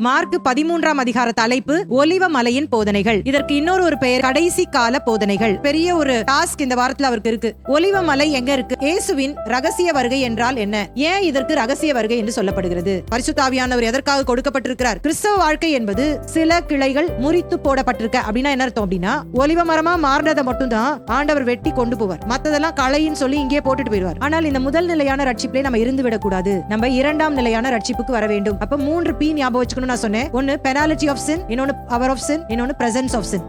Mark 13ஆம் அதிகார தலைப்பு ஒலிவ மலையின் போதனைகள். இதற்கு இன்னொரு பெயர் கடைசி கால போதனைகள். பெரிய ஒரு டாஸ்க் இந்த வாரத்துல அவருக்கு இருக்கு. ஒலிவ மலை எங்க இருக்கு? இயேசுவின் ரகசிய வருகை என்றால் என்ன? ஏன் இதற்கு ரகசிய வருகை என்று சொல்லப்படுகிறது? பரிசுத்த ஆவியானவர் எதற்காக கொடுக்கப்பட்டிருக்கிறார்? கிறிஸ்தவ வாழ்க்கை என்பது சில கிளைகள் முறித்து போடப்பட்டிருக்க அப்படின்னா என்ன அர்த்தம் அப்படின்னா, ஒலிவ மரமா மாறினதை மட்டும் தான் ஆண்டவர் வெட்டி கொண்டு போவார். மத்ததெல்லாம் களைன்னு சொல்லி இங்கே போட்டுட்டு போயிடுவார். ஆனால் இந்த முதல் நிலையான ரட்சிப்பிலே நம்ம இருந்து விடக்கூடாது. நம்ம இரண்டாம் நிலையான ரட்சிப்புக்கு வர வேண்டும். அப்ப 3 P ஞாபகம் வச்சுக்கணும். நான் சொன்னேன், ஒன்னு பெனாலிட்டி ஆஃப் சின், இன்னொன்னு பவர் ஆஃப் சின், இன்னொன்னு பிரசன்ஸ் ஆஃப் சின்.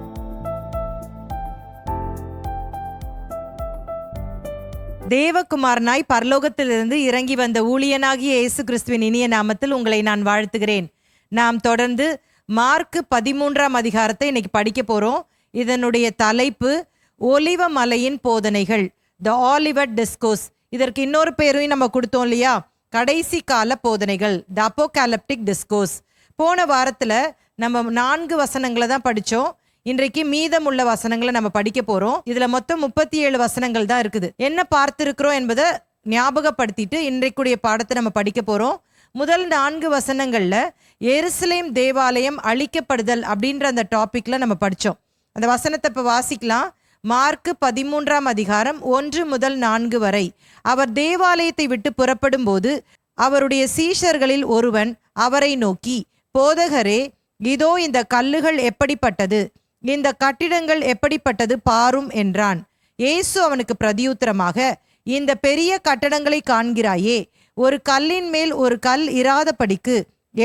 தேவகுமாரனாய் பரலோகத்திலிருந்து இறங்கி வந்த ஊழியனாகிய இயேசு கிறிஸ்துவின் இனிய நாமத்தில் உங்களை நான் வாழ்த்துகிறேன். நாம் தொடர்ந்து மார்க் 13ஆம் அதிகாரத்தை இன்னைக்கு படிக்க போறோம். இதனுடைய தலைப்பு ஒலிவ மலையின் போதனைகள், த ஆலிவட் டிஸ்கோர்ஸ். இதற்கு இன்னொரு பேரையும் நம்ம கொடுத்தோம் இல்லையா, கடைசி கால போதனைகள், த அப்போகாலிப்டிக் டிஸ்கோர்ஸ். போன வாரத்துல நம்ம 4 வசனங்களை தான் படிச்சோம். இன்றைக்கு மீதமுள்ள வசனங்களை நம்ம படிக்க போறோம். இதுல மொத்தம் 37 வசனங்கள் தான் இருக்குது. என்ன பார்த்திருக்கிறோம் என்பதை ஞாபகப்படுத்திட்டு இன்றைக்குடைய பாடத்தை நம்ம படிக்க போறோம். முதல் 4 வசனங்கள்ல எருசலேம் தேவாலயம் அழிக்கப்படுதல் அப்படின்ற அந்த டாபிக்ல நம்ம படிச்சோம். அந்த வசனத்தை இப்ப வாசிக்கலாம். மார்க் 13ஆம் அதிகாரம் 1 முதல் 4 வரை. அவர் தேவாலயத்தை விட்டு புறப்படும் போது அவருடைய சீஷர்களில் ஒருவன் அவரை நோக்கி, போதகரே, இதோ இந்த கல்லுகள் எப்படிப்பட்டது, இந்த கட்டிடங்கள் எப்படிப்பட்டது பாரும் என்றான். இயேசு அவனுக்கு பிரதியுத்தரமாக, இந்த பெரிய கட்டடங்களை காண்கிறாயே, ஒரு கல்லின் மேல் ஒரு கல் இராதபடிக்கு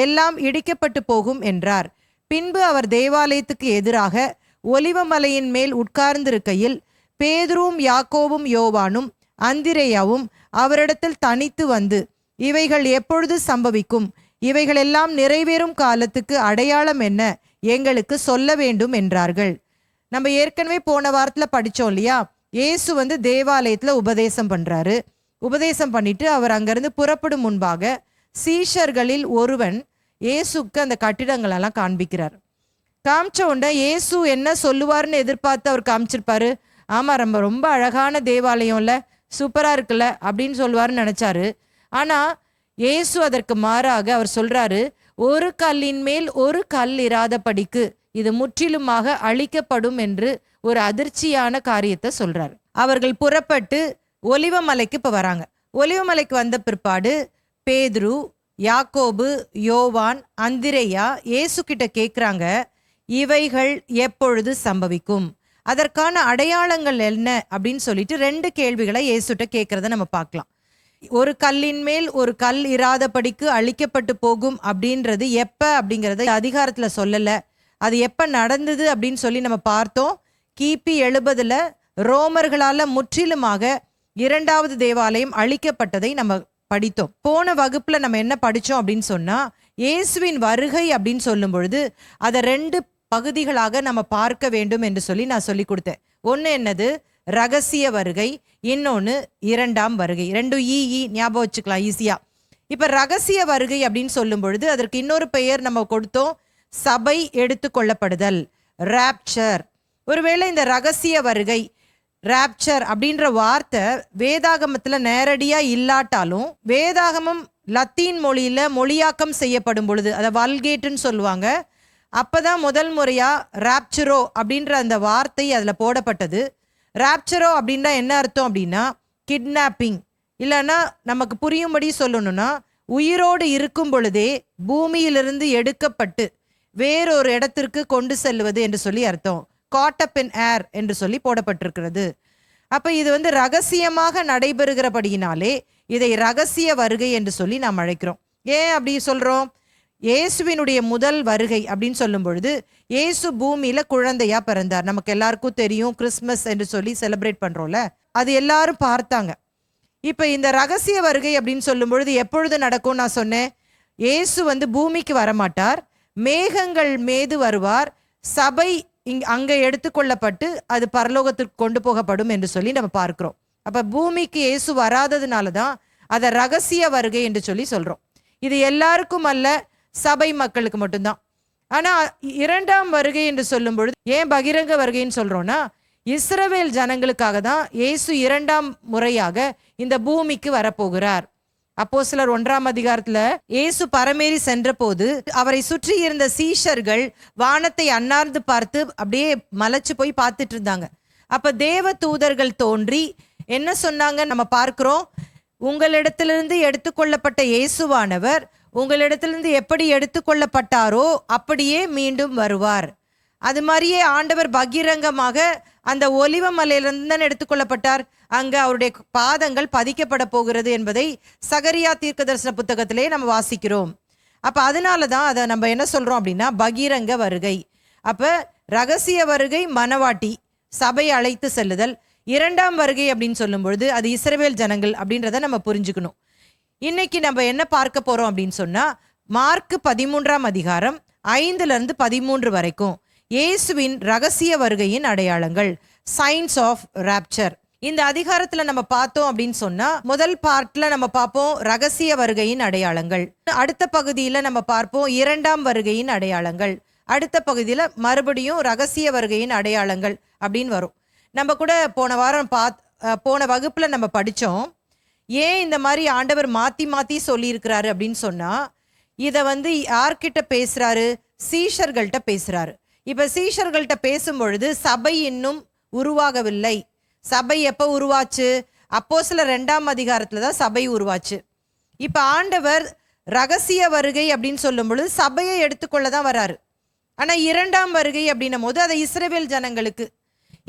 எல்லாம் இடிக்கப்பட்டு போகும் என்றார். பின்பு அவர் தேவாலயத்துக்கு எதிராக ஒலிவமலையின் மேல் உட்கார்ந்திருக்கையில் பேதுருவும் யாக்கோவும் யோவானும் அந்திரேயாவும் அவரிடத்தில் தனித்து வந்து, இவைகள் எப்பொழுது சம்பவிக்கும், இவைகளெல்லாம் நிறைவேறும் காலத்துக்கு அடையாளம் என்ன, எங்களுக்கு சொல்ல வேண்டும் என்றார்கள். நம்ம ஏற்கனவே போன வாரத்துல படிச்சோம் இல்லையா, இயேசு தேவாலயத்துல உபதேசம் பண்றாரு. உபதேசம் பண்ணிட்டு அவர் அங்கிருந்து புறப்படும் முன்பாக சீஷர்களில் ஒருவன் இயேசுக்கு அந்த கட்டிடங்கள் எல்லாம் காண்பிக்கிறார். காமிச்ச உடனே இயேசு என்ன சொல்லுவார்னு எதிர்பார்த்து அவர் காமிச்சிருப்பாரு. ஆமா, ரொம்ப அழகான தேவாலயம்ல, சூப்பரா இருக்குல்ல அப்படின்னு சொல்லுவாருன்னு நினைச்சாரு. ஆனா இயேசு அதற்கு மாறாக அவர் சொல்றாரு, ஒரு கல்லின் மேல் ஒரு கல் இராதபடிக்கு இது முற்றிலுமாக அழிக்கப்படும் என்று ஒரு அதிர்ச்சியான காரியத்தை சொல்றாரு. அவர்கள் புறப்பட்டு ஒலிவமலைக்கு இப்ப வராங்க. ஒலிவமலைக்கு வந்த பிற்பாடு பேதுரு, யாக்கோபு, யோவான், அந்திரேயா இயேசு கிட்ட கேட்குறாங்க, இவைகள் எப்பொழுது சம்பவிக்கும், அதற்கான அடையாளங்கள் என்ன அப்படின்னு சொல்லிட்டு 2 கேள்விகளை இயேசுட்ட கேட்கறத நம்ம பார்க்கலாம். ஒரு கல்லின் மேல் ஒரு கல் இராதபடிக்கு அழிக்கப்பட்டு போகும் அப்படின்றது எப்ப அப்படிங்கறத அதிகாரத்துல சொல்லல. அது எப்ப நடந்தது அப்படின்னு சொல்லி நம்ம பார்த்தோம். கிபி 70 ரோமர்களால முற்றிலுமாக 2வது தேவாலயம் அழிக்கப்பட்டதை நம்ம படித்தோம். போன வகுப்புல நம்ம என்ன படிச்சோம் அப்படின்னு சொன்னா, இயேசுவின் வருகை அப்படின்னு சொல்லும் பொழுது அதை 2 பகுதிகளாக நம்ம பார்க்க வேண்டும் என்று சொல்லி நான் சொல்லி கொடுத்தேன். ஒன்னு என்னது, ரகசிய வருகை, இன்னொன்னு 2ஆம் வருகை. 2 ஞாபகம் வச்சுக்கலாம் ஈஸியா. இப்ப ரகசிய வருகை அப்படின்னு சொல்லும் பொழுது அதற்கு இன்னொரு பெயர் நம்ம கொடுத்தோம், சபை எடுத்துக்கொள்ளப்படுதல், ராப்சர். ஒருவேளை இந்த ரகசிய வருகை, ராப்சர் அப்படின்ற வார்த்தை வேதாகமத்துல நேரடியா இல்லாட்டாலும், வேதாகமம் லத்தீன் மொழியில மொழியாக்கம் செய்யப்படும் பொழுது, அதை வல்கேட்டுன்னு சொல்லுவாங்க, அப்பதான் முதல் முறையா ராப்சரோ அப்படின்ற அந்த வார்த்தை அதுல போடப்பட்டது. ராப்சரோ அப்படின்னா என்ன அர்த்தம் அப்படின்னா, கிட்னாப்பிங், இல்லைன்னா நமக்கு புரியும்படி சொல்லணும்னா உயிரோடு இருக்கும் பொழுதே பூமியிலிருந்து எடுக்கப்பட்டு வேறொரு இடத்திற்கு கொண்டு செல்வது என்று சொல்லி அர்த்தம். காட் அப் இன் ஏர் என்று சொல்லி போடப்பட்டிருக்கிறது. அப்ப இது ரகசியமாக நடைபெறுகிறபடியினாலே இதை ரகசிய வருகை என்று சொல்லி நாம் அழைக்கிறோம். ஏன் அப்படி சொல்றோம்? இயேசுவினுடைய முதல் வருகை அப்படின்னு சொல்லும் பொழுது இயேசு பூமியில குழந்தையா பிறந்தார். நமக்கு எல்லாருக்கும் தெரியும், கிறிஸ்மஸ் என்று சொல்லி செலிப்ரேட் பண்றோம்ல, அது எல்லாரும் பார்த்தாங்க. இப்ப இந்த ரகசிய வருகை அப்படின்னு சொல்லும் பொழுது எப்பொழுது நடக்கும்? நான் சொன்னேன், இயேசு பூமிக்கு வரமாட்டார், மேகங்கள் மீது வருவார், சபை அங்க எடுத்துக்கொள்ளப்பட்டு அது பரலோகத்திற்கு கொண்டு போகப்படும் என்று சொல்லி நம்ம பார்க்கிறோம். அப்ப பூமிக்கு இயேசு வராததுனாலதான் அதை ரகசிய வருகை என்று சொல்லி சொல்றோம். இது எல்லாருக்கும் அல்ல, சபை மக்களுக்கு மட்டும்தான். ஆனா 2ஆம் வருகை என்று சொல்லும் பொழுது ஏன் பகிரங்க வருகைன்னு சொல்றோம்னா, இஸ்ரவேல் ஜனங்களுக்காக தான் இயேசு 2ஆம் முறையாக இந்த பூமிக்கு வரப்போகிறார். அப்போஸ்தலர் 1ஆம் அதிகாரத்துல இயேசு பரமேறி சென்ற போது அவரை சுற்றி இருந்த சீஷர்கள் வானத்தை அண்ணார்ந்து பார்த்து அப்படியே மலைச்சு போய் பார்த்துட்டு இருந்தாங்க. அப்ப தேவ தூதர்கள் தோன்றி என்ன சொன்னாங்க நம்ம பார்க்கிறோம். உங்களிடத்திலிருந்து எடுத்துக்கொள்ளப்பட்ட இயேசுவானவர் உங்களிடத்திலிருந்து எப்படி எடுத்துக்கொள்ளப்பட்டாரோ அப்படியே மீண்டும் வருவார். அது மாதிரியே ஆண்டவர் பகிரங்கமாக அந்த ஒலிவ மலையிலிருந்து தான் எடுத்துக்கொள்ளப்பட்டார். அங்க அவருடைய பாதங்கள் பதிக்கப்பட போகிறது என்பதை சகரியா தீர்க்கதரிசன புத்தகத்திலே நம்ம வாசிக்கிறோம். அப்ப அதனாலதான் அதை நம்ம என்ன சொல்றோம் அப்படின்னா பகிரங்க வருகை. அப்ப ரகசிய வருகை மனவாட்டி சபையை அழைத்து செல்லுதல். 2ஆம் வருகை அப்படின்னு சொல்லும் பொழுது அது இஸ்ரவேல் ஜனங்கள் அப்படின்றத நம்ம புரிஞ்சுக்கணும். இன்னைக்கு நம்ம என்ன பார்க்க போறோம் அப்படின்னு சொன்னா மார்க் 13ஆம் அதிகாரம் 5-13 வரைக்கும் இயேசுவின் ரகசிய வருகையின் அடையாளங்கள், சைன்ஸ் ஆஃப் ராப்சர். இந்த அதிகாரத்துல நம்ம பார்த்தோம் அப்படின்னு சொன்னா முதல் பார்ட்ல நம்ம பார்ப்போம் ரகசிய வருகையின் அடையாளங்கள். அடுத்த பகுதியில நம்ம பார்ப்போம் 2ஆம் வருகையின் அடையாளங்கள். அடுத்த பகுதியில மறுபடியும் ரகசிய வருகையின் அடையாளங்கள் அப்படின்னு வரும். நம்ம கூட போன வகுப்புல நம்ம படிச்சோம். ஏன் இந்த மாதிரி ஆண்டவர் மாத்தி மாத்தி சொல்லி இருக்கிறாரு அப்படின்னு சொன்னா இத யார்கிட்ட பேசுறாரு? சீஷர்கள்ட்ட பேசுறாரு. இப்ப சீஷர்கள்ட்ட பேசும் பொழுது சபை இன்னும் உருவாகவில்லை. சபை எப்ப உருவாச்சு? அப்போஸ்தலர் 2ஆம் அதிகாரத்துல தான் சபை உருவாச்சு. இப்ப ஆண்டவர் ரகசிய வருகை அப்படின்னு சொல்லும் பொழுது சபையை எடுத்துக்கொள்ளதான் வராரு. ஆனா 2ஆம் வருகை அப்படின்னும் போது அதை இஸ்ரவேல் ஜனங்களுக்கு.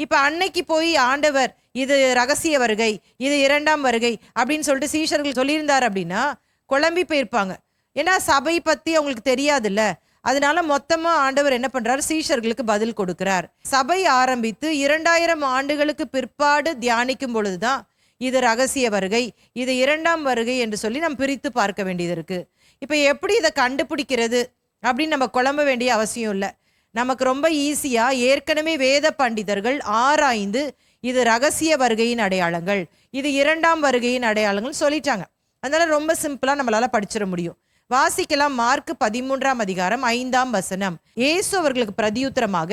இப்ப அன்னைக்கு போய் ஆண்டவர் இது ரகசிய வருகை, இது 2ஆம் வருகை அப்படின்னு சொல்லிட்டு சீஷர்கள் சொல்லியிருந்தார் அப்படின்னா குழம்பி போயிருப்பாங்க. ஏன்னா சபை பத்தி அவங்களுக்கு தெரியாதுல்ல. அதனால மொத்தமா ஆண்டவர் என்ன பண்றாரு? சீஷர்களுக்கு பதில் கொடுக்கிறார். சபை ஆரம்பித்து 2000 ஆண்டுகளுக்கு பிற்பாடு தியானிக்கும் பொழுதுதான் இது ரகசிய வருகை, இது 2ஆம் வருகை என்று சொல்லி நம்ம பிரித்து பார்க்க வேண்டியது இருக்கு. இப்ப எப்படி இதை கண்டுபிடிக்கிறது அப்படின்னு நம்ம குழம்ப வேண்டிய அவசியம் இல்லை. நமக்கு ரொம்ப ஈஸியா ஏற்கனவே வேத பண்டிதர்கள் ஆராய்ந்து இது ரகசிய வருகையின் அடையாளங்கள், இது 2ஆம் வருகையின் அடையாளங்கள் சொல்லிட்டாங்க. அதனால ரொம்ப சிம்பிளா நம்மளால படிச்சிட முடியும். வாசிக்கலாம். மார்க் 13ஆம் அதிகாரம் 5ஆம் வசனம். இயேசு அவர்களுக்கு பிரதியுத்தரமாக,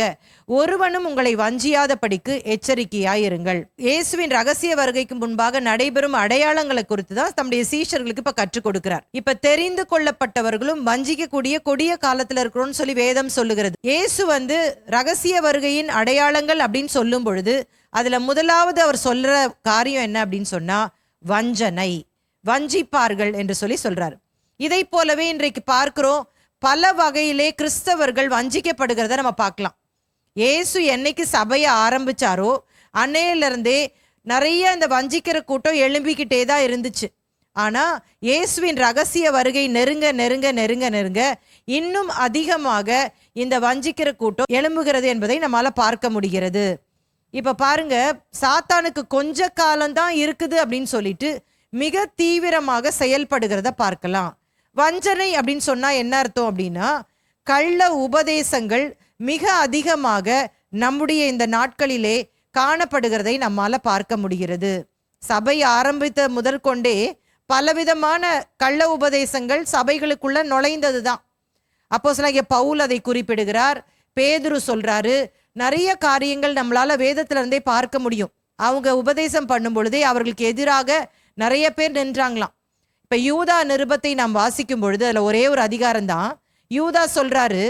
ஒருவனும் உங்களை வஞ்சியாதபடிக்கு எச்சரிக்கையாயிருங்கள். இயேசுவின் ரகசிய வருகைக்கு முன்பாக நடைபெறும் அடையாளங்களை குறித்து தான் தம்முடைய சீஷர்களுக்கு இப்ப கற்றுக் கொடுக்கிறார். இப்ப தெரிந்து கொள்ளப்பட்டவர்களும் வஞ்சிக்கக்கூடிய கொடிய காலத்துல இருக்கிறோம்னு சொல்லி வேதம் சொல்லுகிறது. இயேசு ரகசிய வருகையின் அடையாளங்கள் அப்படின்னு சொல்லும் பொழுது அதுல முதலாவது அவர் சொல்ற காரியம் என்ன அப்படின்னு சொன்னா வஞ்சனை, வஞ்சிப்பார்கள் என்று சொல்லி சொல்றாரு. இதை போலவே இன்றைக்கு பார்க்கிறோம், பல வகையிலே கிறிஸ்தவர்கள் வஞ்சிக்கப்படுகிறத நம்ம பார்க்கலாம். இயேசு என்னைக்கு சபையை ஆரம்பிச்சாரோ அன்னையிலிருந்தே நிறைய இந்த வஞ்சிக்கிற கூட்டம் எழும்பிக்கிட்டே தான் இருந்துச்சு. ஆனா இயேசுவின் ரகசிய வருகை நெருங்க நெருங்க நெருங்க நெருங்க இன்னும் அதிகமாக இந்த வஞ்சிக்கிற கூட்டம் எழும்புகிறது என்பதை நம்மால பார்க்க முடிகிறது. இப்ப பாருங்க, சாத்தானுக்கு கொஞ்ச காலம்தான் இருக்குது அப்படின்னு சொல்லிட்டு மிக தீவிரமாக செயல்படுகிறத பார்க்கலாம். வஞ்சனை அப்படின்னு சொன்னா என்ன அர்த்தம் அப்படின்னா கள்ள உபதேசங்கள் மிக அதிகமாக நம்முடைய இந்த நாட்களிலே காணப்படுகிறதை நம்மால பார்க்க முடிகிறது. சபை ஆரம்பித்த முதற்கொண்டே பலவிதமான கள்ள உபதேசங்கள் சபைகளுக்குள்ள நுழைந்ததுதான். அப்போஸ்தலனாகிய பவுல் அதை குறிப்பிடுகிறார். பேதுரு சொல்றாரு. நிறைய காரியங்கள் நம்மளால வேதத்துல இருந்தே பார்க்க முடியும். அவங்க உபதேசம் பண்ணும் பொழுதே அவர்களுக்கு எதிராக நிறைய பேர் நின்றாங்களாம். இப்ப யூதா நிருபத்தை நாம் வாசிக்கும் பொழுது அதுல ஒரே ஒரு அதிகாரம் தான். யூதா சொல்றாரு,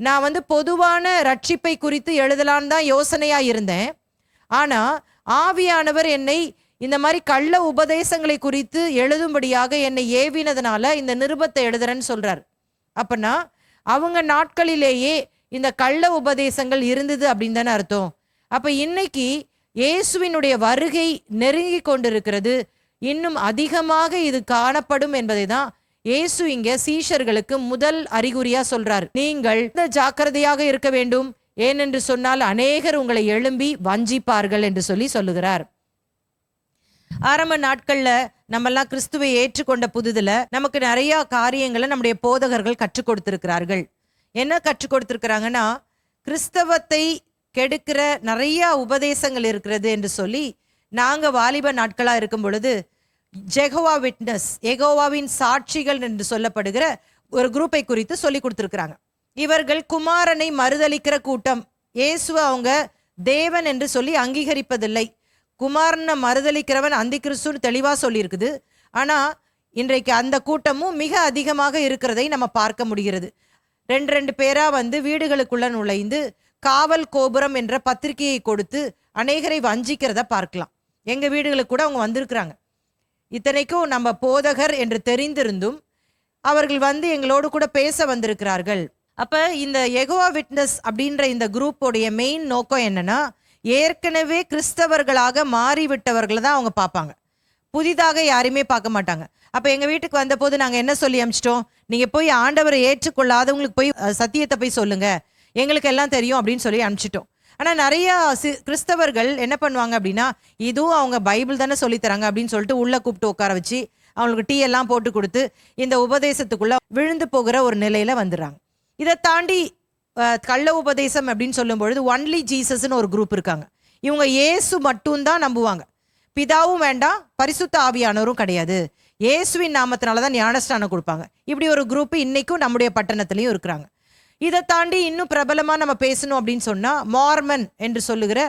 நான் பொதுவான ரட்சிப்பை குறித்து எழுதலான்னு தான் யோசனையா இருந்தேன். ஆனா ஆவியானவர் என்னை இந்த மாதிரி கள்ள உபதேசங்களை குறித்து எழுதும்படியாக என்னை ஏவினதுனால இந்த நிருபத்தை எழுதுறேன்னு சொல்றாரு. அப்பனா அவங்க நாட்களிலேயே இந்த கள்ள உபதேசங்கள் இருந்தது அப்படின்னு தானே அர்த்தம். அப்ப இன்னைக்கு இயேசுவினுடைய வருகை நெருங்கி கொண்டிருக்கிறது. இன்னும் அதிகமாக இது காணப்படும் என்பதை தான் இயேசு இங்க சீஷர்களுக்கு முதல் அறிகுறியா சொல்றாரு. நீங்கள் ஜாக்கிரதையாக இருக்க வேண்டும், ஏனென்று சொன்னால் அநேகர் உங்களை எழும்பி வஞ்சிப்பார்கள் என்று சொல்லி சொல்லுகிறார். ஆரம்ப நாட்கள்ல நம்மெல்லாம் கிறிஸ்துவை ஏற்றுக்கொண்ட புதுதுல நமக்கு நிறைய காரியங்களை நம்முடைய போதகர்கள் கற்றுக் கொடுத்திருக்கிறார்கள். என்ன கற்றுக் கொடுத்திருக்கிறாங்கன்னா, கிறிஸ்தவத்தை கெடுக்கிற நிறைய உபதேசங்கள் இருக்கிறது என்று சொல்லி நாங்க வாலிப நாட்களா இருக்கும் பொழுது ஜெகோவா விட்னஸ், எகோவாவின் சாட்சிகள் என்று சொல்லப்படுகிற ஒரு குரூப்பை குறித்து சொல்லி கொடுத்திருக்கிறாங்க. இவர்கள் குமாரனை மறுதலிக்கிற கூட்டம். இயேசுவை அவங்க தேவன் என்று சொல்லி அங்கீகரிப்பதில்லை. குமாரனை மறுதலிக்கிறவன் அந்தி கிறிஸ்துன்னு தெளிவா சொல்லி இருக்குது. ஆனா இன்றைக்கு அந்த கூட்டமும் மிக அதிகமாக இருக்கிறதை நம்ம பார்க்க முடிகிறது. 2 பேரா வந்து வீடுகளுக்குள்ள நுழைந்து காவல் கோபுரம் என்ற பத்திரிகையை கொடுத்து அநேகரை வஞ்சிக்கிறத பார்க்கலாம். எங்க வீடுகளுக்கு கூட அவங்க வந்திருக்கிறாங்க. இத்தனைக்கும் நம்ம போதகர் என்று தெரிந்திருந்தும் அவர்கள் வந்து எங்களோடு கூட பேச வந்திருக்கிறார்கள். அப்ப இந்த யெகோவா விட்னஸ் அப்படின்ற இந்த குரூப்போடைய மெயின் நோக்கம் என்னன்னா, ஏற்கனவே கிறிஸ்தவர்களாக மாறிவிட்டவர்களை தான் அவங்க பார்ப்பாங்க. புதிதாக யாரையுமே பார்க்க மாட்டாங்க. அப்ப எங்க வீட்டுக்கு வந்த போது நாங்க என்ன சொல்லி அனுப்பிச்சிட்டோம், நீங்க போய் ஆண்டவரை ஏற்றுக்கொள்ளாதவங்களுக்கு போய் சத்தியத்தை போய் சொல்லுங்க, எங்களுக்கு எல்லாம் தெரியும் அப்படின்னு சொல்லி அனுப்பிச்சிட்டோம். ஆனா நிறைய கிறிஸ்தவர்கள் என்ன பண்ணுவாங்க அப்படின்னா, இதுவும் அவங்க பைபிள் தானே சொல்லி தராங்க அப்படின்னு சொல்லிட்டு உள்ள கூப்பிட்டு உட்கார வச்சு அவங்களுக்கு டீ எல்லாம் போட்டு கொடுத்து இந்த உபதேசத்துக்குள்ள விழுந்து போகிற ஒரு நிலையில வந்துடுறாங்க. இதை தாண்டி கள்ள உபதேசம் அப்படின்னு சொல்லும் பொழுது ஒன்லி ஜீசஸ்ன்னு ஒரு குரூப் இருக்காங்க. இவங்க இயேசு மட்டும்தான் நம்புவாங்க, பிதாவும் வேண்டாம் பரிசுத்த ஆவியானவரும் கிடையாது, இயேசுவின் நாமத்தினாலதான் ஞானஸ்நானம் கொடுப்பாங்க. இப்படி ஒரு குரூப் இன்னைக்கும் நம்முடைய பட்டணத்திலையும் இருக்கிறாங்க. இதை தாண்டி இன்னும் பிரபலமா நம்ம பேசணும் அப்படின்னு சொன்னா, மார்மன் என்று சொல்லுகிற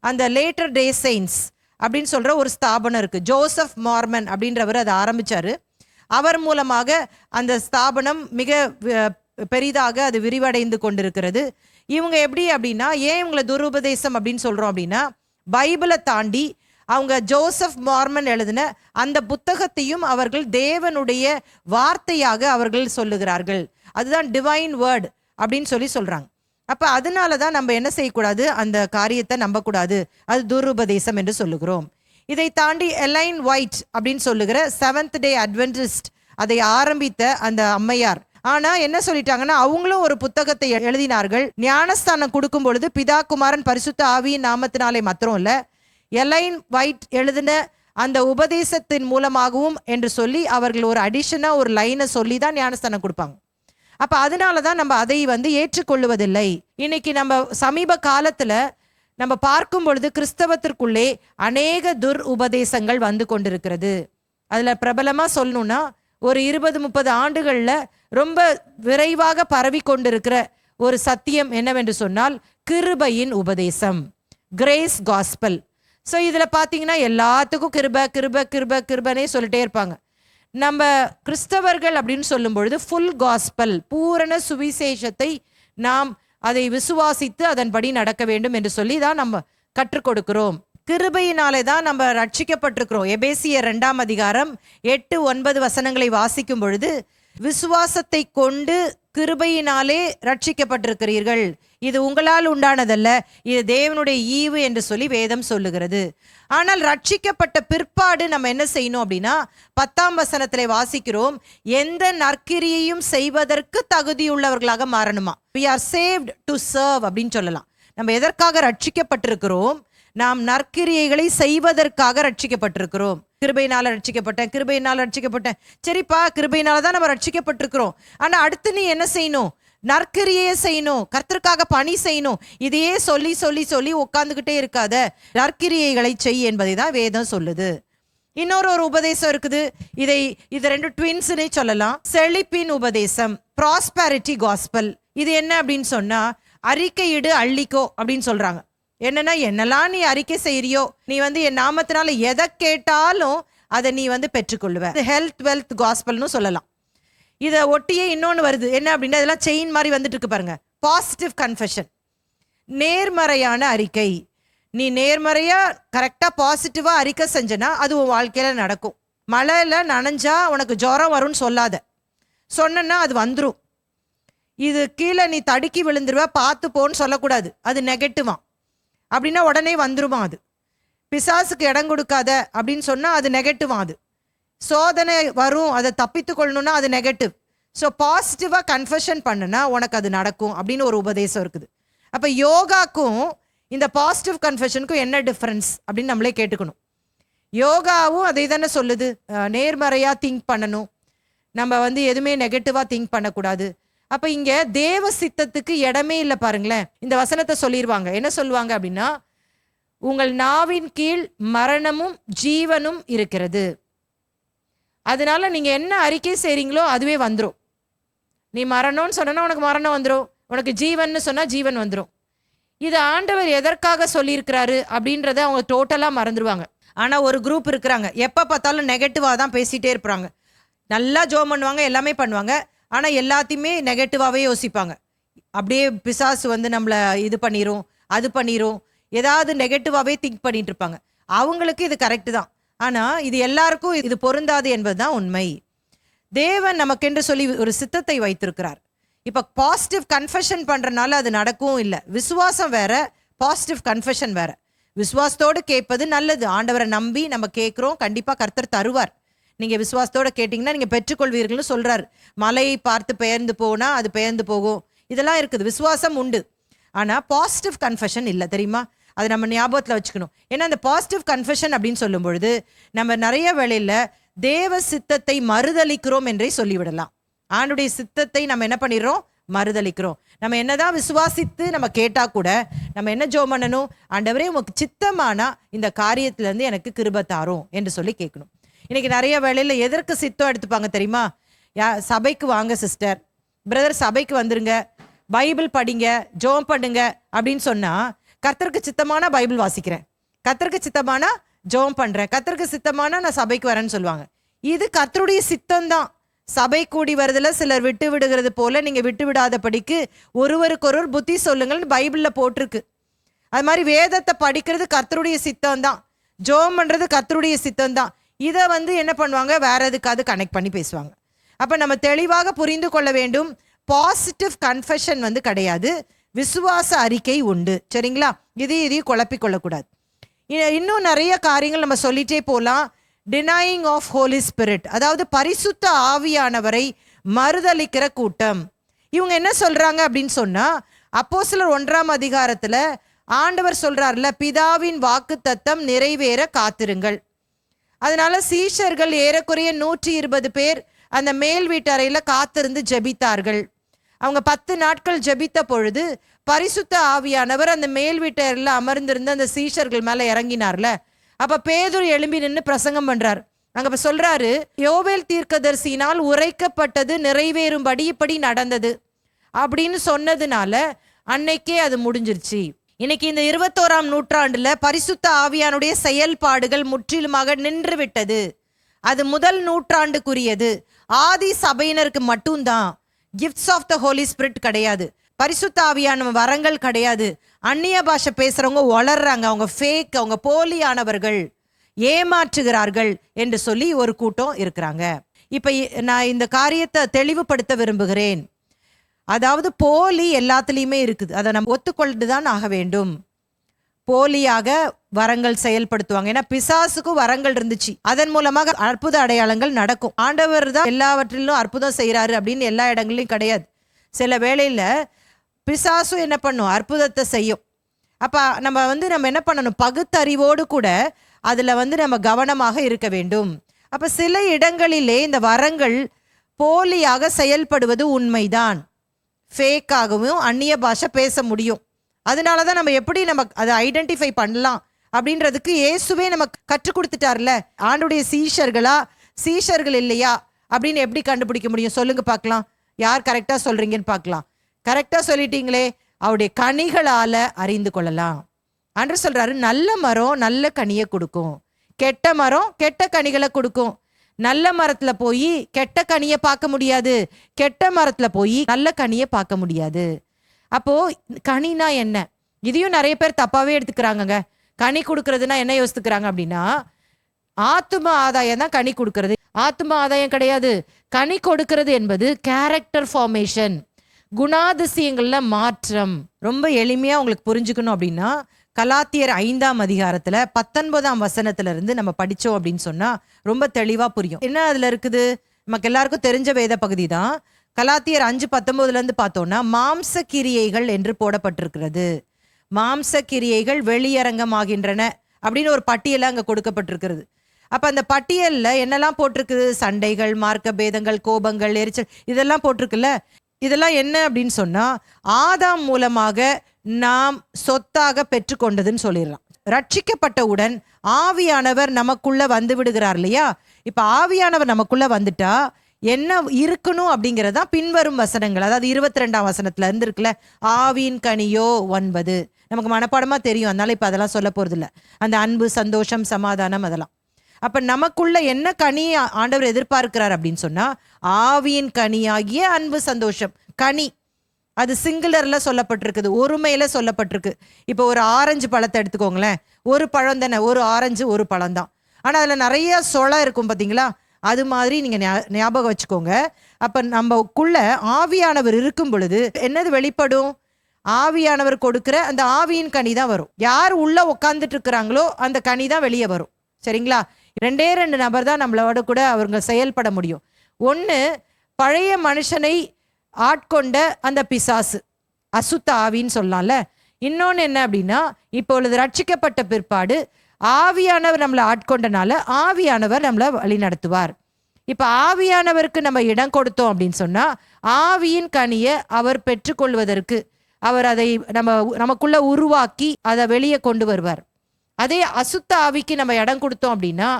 அந்த லேட்டர் டே செயின்ஸ் அப்படின்னு சொல்ற ஒரு ஸ்தாபனம் இருக்கு. ஜோசப் மார்மன் அப்படின்றவர் அதை ஆரம்பிச்சாரு. அவர் மூலமாக அந்த ஸ்தாபனம் மிக பெரிதாக அது விரிவடைந்து கொண்டிருக்கிறது. இவங்க எப்படி அப்படின்னா, ஏன் இவங்களை துருபதேசம் அப்படின்னு சொல்றோம் அப்படின்னா, பைபிளை தாண்டி அவங்க ஜோசப் மார்மன் எழுதின அந்த புத்தகத்தையும் அவர்கள் தேவனுடைய வார்த்தையாக அவர்கள் சொல்லுகிறார்கள். அதுதான் டிவைன் வேர்ட் அப்படின்னு சொல்றாங்க. அப்ப அதனாலதான் நம்ம என்ன செய்யக்கூடாது, அந்த காரியத்தை நம்பக்கூடாது, அது துருபதேசம் என்று சொல்லுகிறோம். இதை தாண்டி எலைன் ஒயிட் அப்படின்னு சொல்லுகிற செவன்த் டே அட்வென்டிஸ்ட் அதை ஆரம்பித்த அந்த அம்மையார், ஆனா என்ன சொல்லிட்டாங்கன்னா, அவங்களும் ஒரு புத்தகத்தை எழுதினார்கள். ஞானஸ்தானம் கொடுக்கும் பொழுது பிதா குமாரன் பரிசுத்த ஆவியின் நாமத்தினாலே மாத்திரம் இல்ல, எலைன் ஒயிட் எழுதின அந்த உபதேசத்தின் மூலமாகவும் என்று சொல்லி அவர்கள் ஒரு அடிஷனா ஒரு லைனை சொல்லி தான் ஞானஸ்தானம் கொடுப்பாங்க. அப்ப அதனாலதான் நம்ம அதை வந்து ஏற்றுக்கொள்வதில்லை. இன்னைக்கு நம்ம சமீப காலத்துல நம்ம பார்க்கும் பொழுது கிறிஸ்தவத்திற்குள்ளே அநேக உபதேசங்கள் வந்து கொண்டிருக்கிறது. அதுல பிரபலமா சொல்லணும்னா, ஒரு 20-30 ஆண்டுகள்ல ரொம்ப விரைவாக பரவி கொண்டிருக்கிற ஒரு சத்தியம் என்னவென்று சொன்னால், கிருபையின் உபதேசம், கிரேஸ் காஸ்பல். ஸோ இதுல பாத்தீங்கன்னா எல்லாத்துக்கும் கிருப கிருப கிருப கிருபனே சொல்லிட்டே இருப்பாங்க. நம்ம கிறிஸ்தவர்கள் அப்படின்னு சொல்லும் பொழுது ஃபுல் காஸ்பல், பூரண சுவிசேஷத்தை நாம் அதை விசுவாசித்து அதன்படி நடக்க வேண்டும் என்று சொல்லி தான் நம்ம கற்றுக் கொடுக்கிறோம். கிருபையினாலே தான் நம்ம ரட்சிக்கப்பட்டிருக்கிறோம். எபேசியர் 2ஆம் அதிகாரம் 8-9 வசனங்களை வாசிக்கும் பொழுது, விசுவாசத்தை கொண்டு கிருபையினாலே ரட்சிக்கப்பட்டிருக்கிறீர்கள், இது உங்களால் உண்டானதல்ல, இது தேவனுடைய ஈவு என்று சொல்லி வேதம் சொல்லுகிறது. ஆனால் ரட்சிக்கப்பட்ட பிற்பாடு நம்ம என்ன செய்யணும் அப்படின்னா, 10ஆம் வசனத்திலே வாசிக்கிறோம், எந்த நற்கிரியையும் செய்வதற்கு தகுதியுள்ளவர்களாக மாறணுமா. we are saved to serve அப்படின்னு சொல்லலாம். நம்ம எதற்காக ரட்சிக்கப்பட்டிருக்கிறோம், நாம் நற்கிரியைகளை செய்வதற்காக ரட்சிக்கப்பட்டிருக்கிறோம். கிருபையினால ரட்சிக்கப்பட்டேன். சரிப்பா, கிருபையினால தான் நம்ம ரட்சிக்கப்பட்டிருக்கிறோம். ஆனா அடுத்து நீ என்ன செய்யணும், நற்கிரியை செய்யணும், கர்த்தருக்காக பணி செய்யணும். இதையே சொல்லி சொல்லி சொல்லி உட்கார்ந்துகிட்டே இருக்காத, நற்கிரியைகளை செய் என்பதை தான் வேதம் சொல்லுது. இன்னொரு உபதேசம் இருக்குது, இது 2 ட்வின்ஸ்னே சொல்லலாம். செழிப்பின் உபதேசம், ப்ராஸ்பெரிட்டி காஸ்பல். இது என்ன அப்படின்னு சொன்னா, அறிக்கையிடு அள்ளிக்கோ அப்படின்னு சொல்றாங்க. என்னன்னா, என்னெல்லாம் நீ அறிக்கை செய்யறியோ, நீ வந்து என் நாமத்தினால எதை கேட்டாலும் அதை நீ வந்து பெற்றுக்கொள்ளுவ. ஹெல்த் வெல்த் காஸ்பல்னு சொல்லலாம். இதை ஒட்டியே இன்னொன்று வருது, என்ன அப்படின்னா, இதெல்லாம் செயின் மாதிரி வந்துட்டு இருக்கு பாருங்க, பாசிட்டிவ் கன்ஃபெஷன், நேர்மறையான அறிக்கை. நீ நேர்மறையா கரெக்டா பாசிட்டிவா அறிக்கை செஞ்சனா அது உன் வாழ்க்கையில நடக்கும். மழையில நனைஞ்சா உனக்கு ஜுரம் வரும்னு சொல்லாத, சொன்னா அது வந்துடும். இது கீழே நீ தடுக்கி விழுந்துருவ, பார்த்து போன்னு சொல்லக்கூடாது, அது நெகட்டிவா. அப்படின்னா உடனே வந்துருமா. அது பிசாசுக்கு இடம் கொடுக்காத அப்படின்னு சொன்னா அது நெகட்டிவா. அது சோதனை வரும், அதை தப்பித்து கொள்ளணும்னா அது நெகட்டிவ். ஸோ பாசிட்டிவா கன்ஃபெஷன் பண்ணுனா உனக்கு அது நடக்கும் அப்படின்னு ஒரு உபதேசம் இருக்குது. அப்ப யோகாக்கும் இந்த பாசிட்டிவ் கன்ஃபெஷனுக்கும் என்ன டிஃபரன்ஸ் அப்படின்னு நம்மளே கேட்டுக்கணும். யோகாவும் அதை தானே சொல்லுது, நேர்மறையா திங்க் பண்ணணும், நம்ம வந்து எதுவுமே நெகட்டிவா திங்க் பண்ணக்கூடாது. அப்ப இங்க தேவ சித்தத்துக்கு இடமே இல்லை பாருங்களேன். இந்த வசனத்தை சொல்லிடுவாங்க, என்ன சொல்லுவாங்க அப்படின்னா, உங்கள் நாவின் கீழ் மரணமும் ஜீவனும் இருக்கிறது, அதனால நீங்க என்ன அறிக்கை செய்றீங்களோ அதுவே வந்துடும். நீ மரணம்னு சொன்னா உனக்கு மரணம் வந்துடும், உனக்கு ஜீவன் சொன்னா ஜீவன் வந்துடும். இது ஆண்டவர் எதற்காக சொல்லியிருக்கிறாரு அப்படின்றத அவங்க டோட்டலா மறந்துடுவாங்க. ஆனா ஒரு குரூப் இருக்கிறாங்க, எப்ப பார்த்தாலும் நெகட்டிவா தான் பேசிட்டே இருப்பாங்க. நல்லா ஜெபம் பண்ணுவாங்க, எல்லாமே பண்ணுவாங்க. ஆனால் எல்லாத்தையுமே நெகட்டிவாகவே யோசிப்பாங்க. அப்படியே பிசாசு வந்து நம்மளை இது பண்ணிரும், அது பண்ணிரும், ஏதாவது நெகட்டிவாகவே திங்க் பண்ணிட்டு இருப்பாங்க. அவங்களுக்கு இது கரெக்டு தான். ஆனால் இது எல்லாருக்கும் இது பொருந்தாது என்பது தான் உண்மை. தேவன் நமக்கென்று சொல்லி ஒரு சித்தத்தை வைத்திருக்கிறார். இப்போ பாசிட்டிவ் கன்ஃபெஷன் பண்ணுறனால அது நடக்கவும் இல்லை. விசுவாசம் வேற, பாசிட்டிவ் கன்ஃபெஷன் வேற. விசுவாசத்தோடு கேட்பது நல்லது. ஆண்டவரை நம்பி நம்ம கேட்குறோம், கண்டிப்பாக கர்த்தர் தருவார். நீங்கள் விசுவாசத்தோடு கேட்டிங்கன்னா நீங்கள் பெற்றுக்கொள்வீர்கள்னு சொல்கிறார். மலையை பார்த்து பெயர்ந்து போனால் அது பெயர்ந்து போகும், இதெல்லாம் இருக்குது. விசுவாசம் உண்டு, ஆனால் பாசிட்டிவ் கன்ஃபெஷன் இல்லை, தெரியுமா? அது நம்ம ஞாபகத்தில் வச்சுக்கணும். ஏன்னா அந்த பாசிட்டிவ் கன்ஃபெஷன் அப்படின்னு சொல்லும் பொழுது நம்ம நிறைய வேளையில் தேவ சித்தத்தை மறுதளிக்கிறோம் என்றே சொல்லிவிடலாம். ஆண்டுடைய சித்தத்தை நம்ம என்ன பண்ணிடுறோம்? மறுதளிக்கிறோம். நம்ம என்னதான் விசுவாசித்து நம்ம கேட்டா கூட நம்ம என்ன ஜெபம் பண்ணணும்? ஆண்டவரே உமக்கு சித்தமானா இந்த காரியத்திலேருந்து எனக்கு கிருபை தாரும் என்று சொல்லி கேட்கணும். இன்னைக்கு நிறைய வேளையில் எதற்கு சித்தம் எடுத்துப்பாங்க தெரியுமா? சபைக்கு வாங்க சிஸ்டர், பிரதர், சபைக்கு வந்துருங்க, பைபிள் படிங்க, ஜெபம் பண்ணுங்க அப்படின்னு சொன்னா, கர்த்தருக்கு சித்தமானா பைபிள் வாசிக்கிறேன், கர்த்தருக்கு சித்தமானா ஜெபம் பண்றேன், கர்த்தருக்கு சித்தமானா நான் சபைக்கு வரேன்னு சொல்லுவாங்க. இது கர்த்தருடைய சித்தம்தான். சபை கூடி வருதுல சிலர் விட்டு விடுகிறது போல நீங்க விட்டு விடாதபடிக்கு ஒருவருக்கொருவர் புத்தி சொல்லுங்கள்னு பைபிள்ல போட்டிருக்கு. அது மாதிரி வேதத்தை படிக்கிறது கர்த்தருடைய சித்தம் தான், ஜெபம் பண்றது கர்த்தருடைய சித்தம் தான். இதை வந்து என்ன பண்ணுவாங்க, வேற எதுக்காவது கனெக்ட் பண்ணி பேசுவாங்க. அப்ப நம்ம தெளிவாக புரிந்து கொள்ள வேண்டும், பாசிட்டிவ் கன்ஃபெஷன் வந்து கிடையாது, விசுவாச அறிக்கை உண்டு. சரிங்களா? இதையும் குழப்பிக் கொள்ளக்கூடாது. இன்னும் நிறைய காரியங்கள் நம்ம சொல்லிட்டே போகலாம். டினையிங் ஆஃப் ஹோலி ஸ்பிரிட், அதாவது பரிசுத்த ஆவியானவரை மறுதளிக்கிற கூட்டம். இவங்க என்ன சொல்றாங்க அப்படின்னு சொன்னா, அப்போஸ்தலர் 1ஆம் அதிகாரத்துல ஆண்டவர் சொல்றாருல, பிதாவின் வாக்கு தத்தம் நிறைவேற காத்திருங்கள். அதனால சீஷர்கள் ஏறக்குறைய 120 பேர் அந்த மேல் வீட்டறையில காத்திருந்து ஜெபித்தார்கள். அவங்க 10 நாட்கள் ஜெபித்த பொழுது பரிசுத்த ஆவியானவர் அந்த மேல் வீட்டறையில அமர்ந்திருந்த அந்த சீஷர்கள் மேல இறங்கினார்ல. அப்ப பேதுரு எழும்பி நின்று பிரசங்கம் பண்றார். அங்க சொல்றாரு, யோவேல் தீர்க்கதரிசியினால் உரைக்கப்பட்டது நிறைவேறும்படி இப்படி நடந்தது அப்படின்னு சொன்னதுனால அன்னைக்கே அது முடிஞ்சிருச்சு. இன்னைக்கு இந்த 21ஆம் நூற்றாண்டுல பரிசுத்த ஆவியானுடைய செயல்பாடுகள் முற்றிலுமாக நின்று விட்டது. அது முதல் நூற்றாண்டுக்குரியது. ஆதி சபையினருக்கு மட்டும்தான். Gifts of the holy spirit கிடையாது, பரிசுத்த ஆவியான வரங்கள் கிடையாது. அந்நிய பாஷை பேசுறவங்க வளர்றாங்க, அவங்க ஃபேக், அவங்க போலியானவர்கள், ஏமாற்றுகிறார்கள் என்று சொல்லி ஒரு கூட்டம் இருக்கிறாங்க. இப்ப நான் இந்த காரியத்தை தெளிவுபடுத்த விரும்புகிறேன். அதாவது போலி எல்லாத்துலேயுமே இருக்குது, அதை நம்ம ஒத்துக்கொண்டு தான் ஆக வேண்டும். போலியாக வரங்கள் செயல்படுத்துவாங்க. ஏன்னா பிசாசுக்கும் வரங்கள் இருந்துச்சு, அதன் மூலமாக அற்புத அடையாளங்கள் நடக்கும். ஆண்டவர் தான் எல்லாவற்றிலும் அற்புதம் செய்கிறாரு அப்படின்னு எல்லா இடங்களையும் கிடையாது. சில வேளையில் பிசாசும் என்ன பண்ணும், அற்புதத்தை செய்யும். அப்போ நம்ம என்ன பண்ணணும், பகுத்தறிவோடு கூட அதில் நம்ம கவனமாக இருக்க வேண்டும். அப்போ சில இடங்களிலே இந்த வரங்கள் போலியாக செயல்படுவது உண்மைதான். ஃபேக்காகவும் அந்நிய பாஷை பேச முடியும். அதனால தான் நம்ம எப்படி அதை ஐடென்டிஃபை பண்ணலாம் அப்படின்றதுக்கு இயேசுவே நமக்கு கற்றுக் கொடுத்துட்டார்ல. ஆண்டுடைய சீஷர்களா சீஷர்கள் இல்லையா அப்படின்னு எப்படி கண்டுபிடிக்க முடியும்? சொல்லுங்க பார்க்கலாம், யார் கரெக்டாக சொல்றீங்கன்னு பார்க்கலாம். கரெக்டாக சொல்லிட்டீங்களே, அவருடைய கனிகளால அறிந்து கொள்ளலாம். ஆண்டவர் சொல்றாரு, நல்ல மரம் நல்ல கனியை கொடுக்கும், கெட்ட மரம் கெட்ட கனிகளை கொடுக்கும். நல்ல மரத்துல போய் கெட்ட கனியை பார்க்க முடியாது, கெட்ட மரத்துல போய் நல்ல கனியை பார்க்க முடியாது. அப்போ கனினா என்ன, இதையும் நிறைய பேர் தப்பாவே எடுத்துக்கிறாங்க. கனி கொடுக்கறதுனா என்ன யோசித்துக்கிறாங்க அப்படின்னா, ஆத்தும ஆதாயம் தான் கனி கொடுக்கறது. ஆத்தும ஆதாயம் கிடையாது. கனி கொடுக்கிறது என்பது கேரக்டர் ஃபார்மேஷன், குணாதிசயங்கள்ல மாற்றம். ரொம்ப எளிமையா உங்களுக்கு புரிஞ்சுக்கணும் அப்படின்னா, கலாத்தியர் 5ஆம் அதிகாரத்துல 19ஆம் வசனத்துல இருந்து நம்ம படிச்சோம் அப்படின்னு சொன்னா ரொம்ப தெளிவா புரியும். என்ன அதுல இருக்குது? நமக்கு எல்லாருக்கும் தெரிஞ்ச வேத பகுதி தான். கலாத்தியர் 5:19 இருந்து பார்த்தோம்னா, மாம்ச கிரியைகள் என்று போடப்பட்டிருக்கிறது. மாம்ச கிரியைகள் வெளியரங்கமாகின்றன அப்படின்னு ஒரு பட்டியல அங்க கொடுக்கப்பட்டிருக்கிறது. அப்ப அந்த பட்டியல்ல என்னெல்லாம் போட்டிருக்குது? சண்டைகள், மார்க்க பேதங்கள், கோபங்கள், எரிச்சல், இதெல்லாம் போட்டிருக்குல்ல. இதெல்லாம் என்ன அப்படின்னு சொன்னா, ஆதாம் மூலமாக நாம் சொத்தாக பெற்றுக்கொண்டதுன்னு சொல்லிடலாம். ரட்சிக்கப்பட்டவுடன் ஆவியானவர் நமக்குள்ள வந்து விடுகிறார் இல்லையா? இப்ப ஆவியானவர் நமக்குள்ள வந்துட்டா என்ன இருக்கணும் அப்படிங்கிறதா பின்வரும் வசனங்கள். அதாவது 22ஆம் வசனத்துல இருந்து இருக்குல்ல, ஆவியின் கனியோ 9 நமக்கு மனப்பாடமா தெரியும், அதனால இப்ப அதெல்லாம் சொல்ல போறது இல்லை. அந்த அன்பு, சந்தோஷம், சமாதானம், அதெல்லாம். அப்ப நமக்குள்ள என்ன கனி ஆண்டவர் எதிர்பார்க்கிறார் அப்படின்னு சொன்னா, ஆவியின் கனியாகிய அன்பு, சந்தோஷம். கனி அது சிங்குலர்ல சொல்லப்பட்டிருக்குது, ஒருமையில சொல்லப்பட்டிருக்கு. இப்போ ஒரு ஆரஞ்சு பழத்தை எடுத்துக்கோங்களேன், ஒரு பழம் தானே, ஒரு ஆரஞ்சு ஒரு பழம் தான். ஆனா அதுல நிறைய சொலை இருக்கும் பாத்தீங்களா, அது மாதிரி நீங்க ஞாபகம் வச்சுக்கோங்க. அப்ப நம்மக்குள்ள ஆவியானவர் இருக்கும் பொழுது என்னது வெளிப்படும்? ஆவியானவர் கொடுக்கிற அந்த ஆவியின் கனி தான் வரும். யார் உள்ள உட்கார்ந்துட்டு இருக்கிறாங்களோ அந்த கனி தான் வெளியே வரும். சரிங்களா? 2 நபர் தான் நம்மளோட கூட அவங்க செயல்பட முடியும். ஒன்று, பழைய மனுஷனை ஆட்கொண்ட அந்த பிசாசு, அசுத்த ஆவின்னு சொல்லலாம்ல. இன்னொன்று என்ன அப்படின்னா, இப்பொழுது ரட்சிக்கப்பட்ட பிற்பாடு ஆவியானவர் நம்மளை ஆட்கொண்டனால ஆவியானவர் நம்மளை வழி நடத்துவார். இப்போ ஆவியானவருக்கு நம்ம இடம் கொடுத்தோம் அப்படின்னு சொன்னா, ஆவியின் கனியை அவர் பெற்றுக்கொள்வதற்கு அவர் அதை நமக்குள்ள உருவாக்கி அதை வெளியே கொண்டு வருவார். அதே அசுத்த ஆவிக்கு நம்ம இடம் கொடுத்தோம் அப்படின்னா,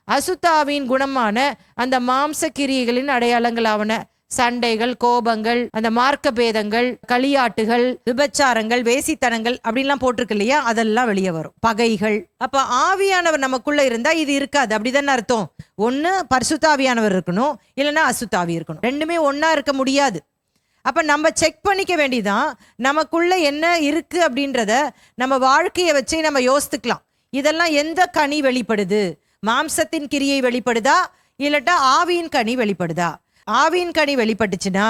அசுத்த ஆவியின் குணமான அந்த மாம்ச கிரியைகளின் அடையாளங்களாவன சண்டைகள், கோபங்கள், அந்த மார்க்க பேதங்கள், களியாட்டுகள், விபச்சாரங்கள், வேசித்தனங்கள் அப்படின்லாம் போட்டிருக்கு இல்லையா, அதெல்லாம் வெளியே வரும். பகைகள். அப்ப ஆவியானவர் நமக்குள்ள இருந்தா இது இருக்காது, அப்படிதானே அர்த்தம்? ஒண்ணு பரிசுத்தாவியானவர் இருக்கணும், இல்லைன்னா அசுத்தாவி இருக்கணும். ரெண்டுமே ஒன்னா இருக்க முடியாது. அப்ப நம்ம செக் பண்ணிக்க வேண்டியதான், நமக்குள்ள என்ன இருக்கு அப்படின்றத நம்ம வாழ்க்கையை வச்சு நம்ம யோசித்துக்கலாம். இதெல்லாம் எந்த கனி வெளிப்படுது? மாம்சத்தின் கிரியை வெளிப்படுதா, இல்லட்டா ஆவியின் கனி வெளிப்படுதா? ஆவியின் கனி வெளிப்பட்டுச்சுன்னா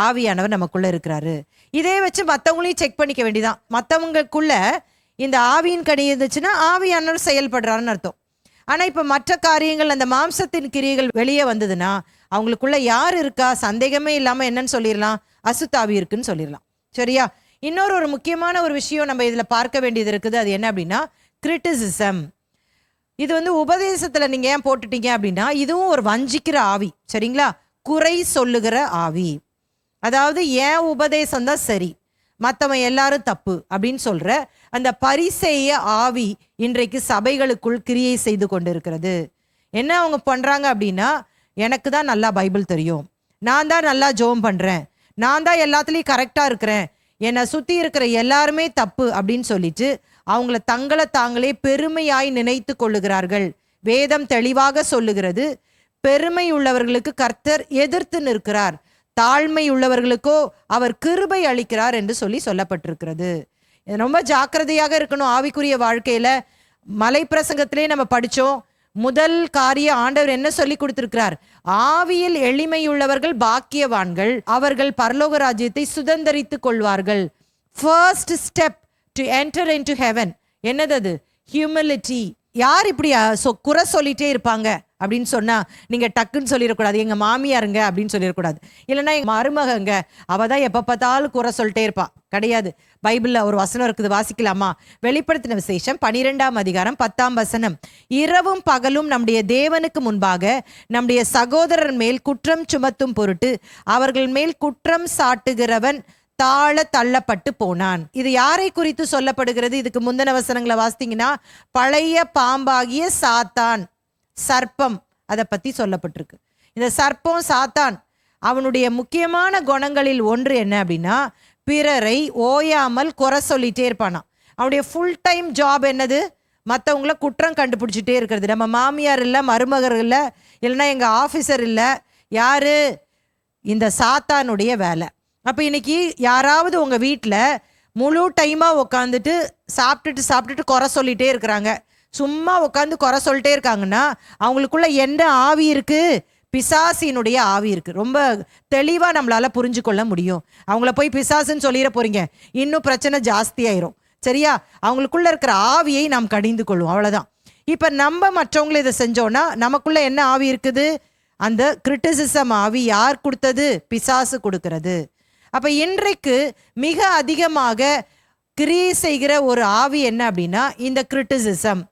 ஆவியானவர் நமக்குள்ள இருக்கிறாரு. இதே வச்சு மற்றவங்களையும் செக் பண்ணிக்க வேண்டியதான். மற்றவங்களுக்குள்ள இந்த ஆவியின் கனி இருந்துச்சுன்னா ஆவியானவர் செயல்படுறாருன்னு அர்த்தம். ஆனால் இப்போ மற்ற காரியங்கள், அந்த மாம்சத்தின் கிரியைகள் வெளியே வந்ததுன்னா அவங்களுக்குள்ள யார் இருக்கா சந்தேகமே இல்லாமல் என்னன்னு சொல்லிடலாம், அசுத்தாவி இருக்குன்னு சொல்லிடலாம். சரியா? இன்னொரு முக்கியமான ஒரு விஷயம் நம்ம இதில் பார்க்க வேண்டியது இருக்குது. அது என்ன அப்படின்னா, கிரிட்டிசிசம். இது உபதேசத்தில் நீங்கள் ஏன் போட்டுட்டீங்க அப்படின்னா, இதுவும் ஒரு வஞ்சிக்கிற ஆவி. சரிங்களா? குறை சொல்லுகிற ஆவி. அதாவது ஏன் உபதேசம் தான் சரி, மற்றவன் எல்லாரும் தப்பு அப்படின்னு சொல்ற அந்த பரிசேய ஆவி இன்றைக்கு சபைகளுக்குள் கிரியை செய்து கொண்டு இருக்கிறது. என்ன அவங்க பண்றாங்க அப்படின்னா, எனக்கு தான் நல்லா பைபிள் தெரியும், நான் தான் நல்லா ஜெபம் பண்றேன், நான் தான் எல்லாத்துலேயும் கரெக்டாக இருக்கிறேன், என்னை சுற்றி இருக்கிற எல்லாருமே தப்பு அப்படின்னு சொல்லிட்டு அவங்கள தங்களை தாங்களே பெருமையாய் நினைத்து கொள்ளுகிறார்கள். வேதம் தெளிவாக சொல்லுகிறது, பெருமை உள்ளவர்களுக்கு கர்த்தர் எதிர்த்து நிற்கிறார், தாழ்மை உள்ளவர்களுக்கோ அவர் கிருபை அளிக்கிறார் என்று சொல்லப்பட்டிருக்கிறது. ரொம்ப ஜாக்கிரதையாக இருக்கணும் ஆவிக்குரிய வாழ்க்கையில. மலை பிரசங்கத்திலே நம்ம படிச்சோம், முதல் காரிய ஆண்டவர் என்ன சொல்லி கொடுத்திருக்கிறார்? ஆவியில் எளிமையுள்ளவர்கள் பாக்கியவான்கள், அவர்கள் பரலோக ராஜ்யத்தை சுதந்தரித்துக் கொள்வார்கள். First step to enter into heaven என்னது? அது ஹியூமிலிட்டி. யார் இப்படி குறை சொல்லிட்டே இருப்பாங்க அப்படின்னு சொன்னா நீங்க டக்குன்னு சொல்லிடக்கூடாது, எங்க மாமியாருங்க அப்படின்னு சொல்லிடக்கூடாது, இல்லைன்னா எங்க மருமகங்க அவ தான் எப்ப பார்த்தாலும் குறை சொல்லிட்டே இருப்பா. கிடையாது. பைபிள்ல ஒரு வசனம் இருக்குது, வாசிக்கலாமா? வெளிப்படுத்தின விசேஷம் 12ஆம் அதிகாரம் 10ஆம் வசனம். இரவும் பகலும் நம்முடைய தேவனுக்கு முன்பாக நம்முடைய சகோதரர் மேல் குற்றம் சுமத்தும் பொருட்டு அவர்கள் மேல் குற்றம் சாட்டுகிறவன் தாழ தள்ளப்பட்டு போனான். இது யாரை குறித்து சொல்லப்படுகிறது? இதுக்கு முந்தின வசனங்களை வாசித்தீங்கன்னா, பழைய பாம்பாகிய சாத்தான், சர்ப்பம், அதை பத்தி சொல்லப்பட்டிருக்கு. இந்த சர்ப்பம் சாத்தான் அவனுடைய முக்கியமான குணங்களில் ஒன்று என்ன அப்படின்னா, பிறரை ஓயாமல் குறை சொல்லிட்டே இருப்பானா. அவனுடைய ஃபுல் டைம் ஜாப் என்னது? மற்றவங்கள குற்றம் கண்டுபிடிச்சிட்டே இருக்கிறது. நம்ம மாமியார் இல்லை, மருமகர் இல்லை, இல்லைன்னா எங்க ஆஃபீஸர் இல்லை, யாரு? இந்த சாத்தானுடைய வேலை. அப்போ இன்னைக்கு யாராவது உங்கள் வீட்டில் முழு டைமாக உட்காந்துட்டு சாப்பிட்டுட்டு குறை சொல்லிகிட்டே இருக்கிறாங்க, சும்மா உட்காந்து குறை சொல்லிட்டே இருக்காங்கன்னா அவங்களுக்குள்ள என்ன ஆவி இருக்குது? பிசாசினுடைய ஆவி இருக்குது. ரொம்ப தெளிவாக நம்மளால் புரிஞ்சு கொள்ள முடியும். அவங்கள போய் பிசாசுன்னு சொல்லிட போகிறீங்க, இன்னும் பிரச்சனை ஜாஸ்தியாயிரும். சரியா? அவங்களுக்குள்ள இருக்கிற ஆவியை நாம் கடிந்து கொள்வோம், அவ்வளோதான். இப்போ நம்ம மற்றவங்களை இதை செஞ்சோன்னா நமக்குள்ள என்ன ஆவி இருக்குது? அந்த கிரிட்டிசிசம் ஆவி. யார் கொடுத்தது? பிசாசு கொடுக்கிறது. அப்ப இன்றைக்கு மிக அதிகமாக கிரியை செய்கிற ஒரு ஆவி என்ன அப்படின்னா இந்த கிரிட்டிசிசம்.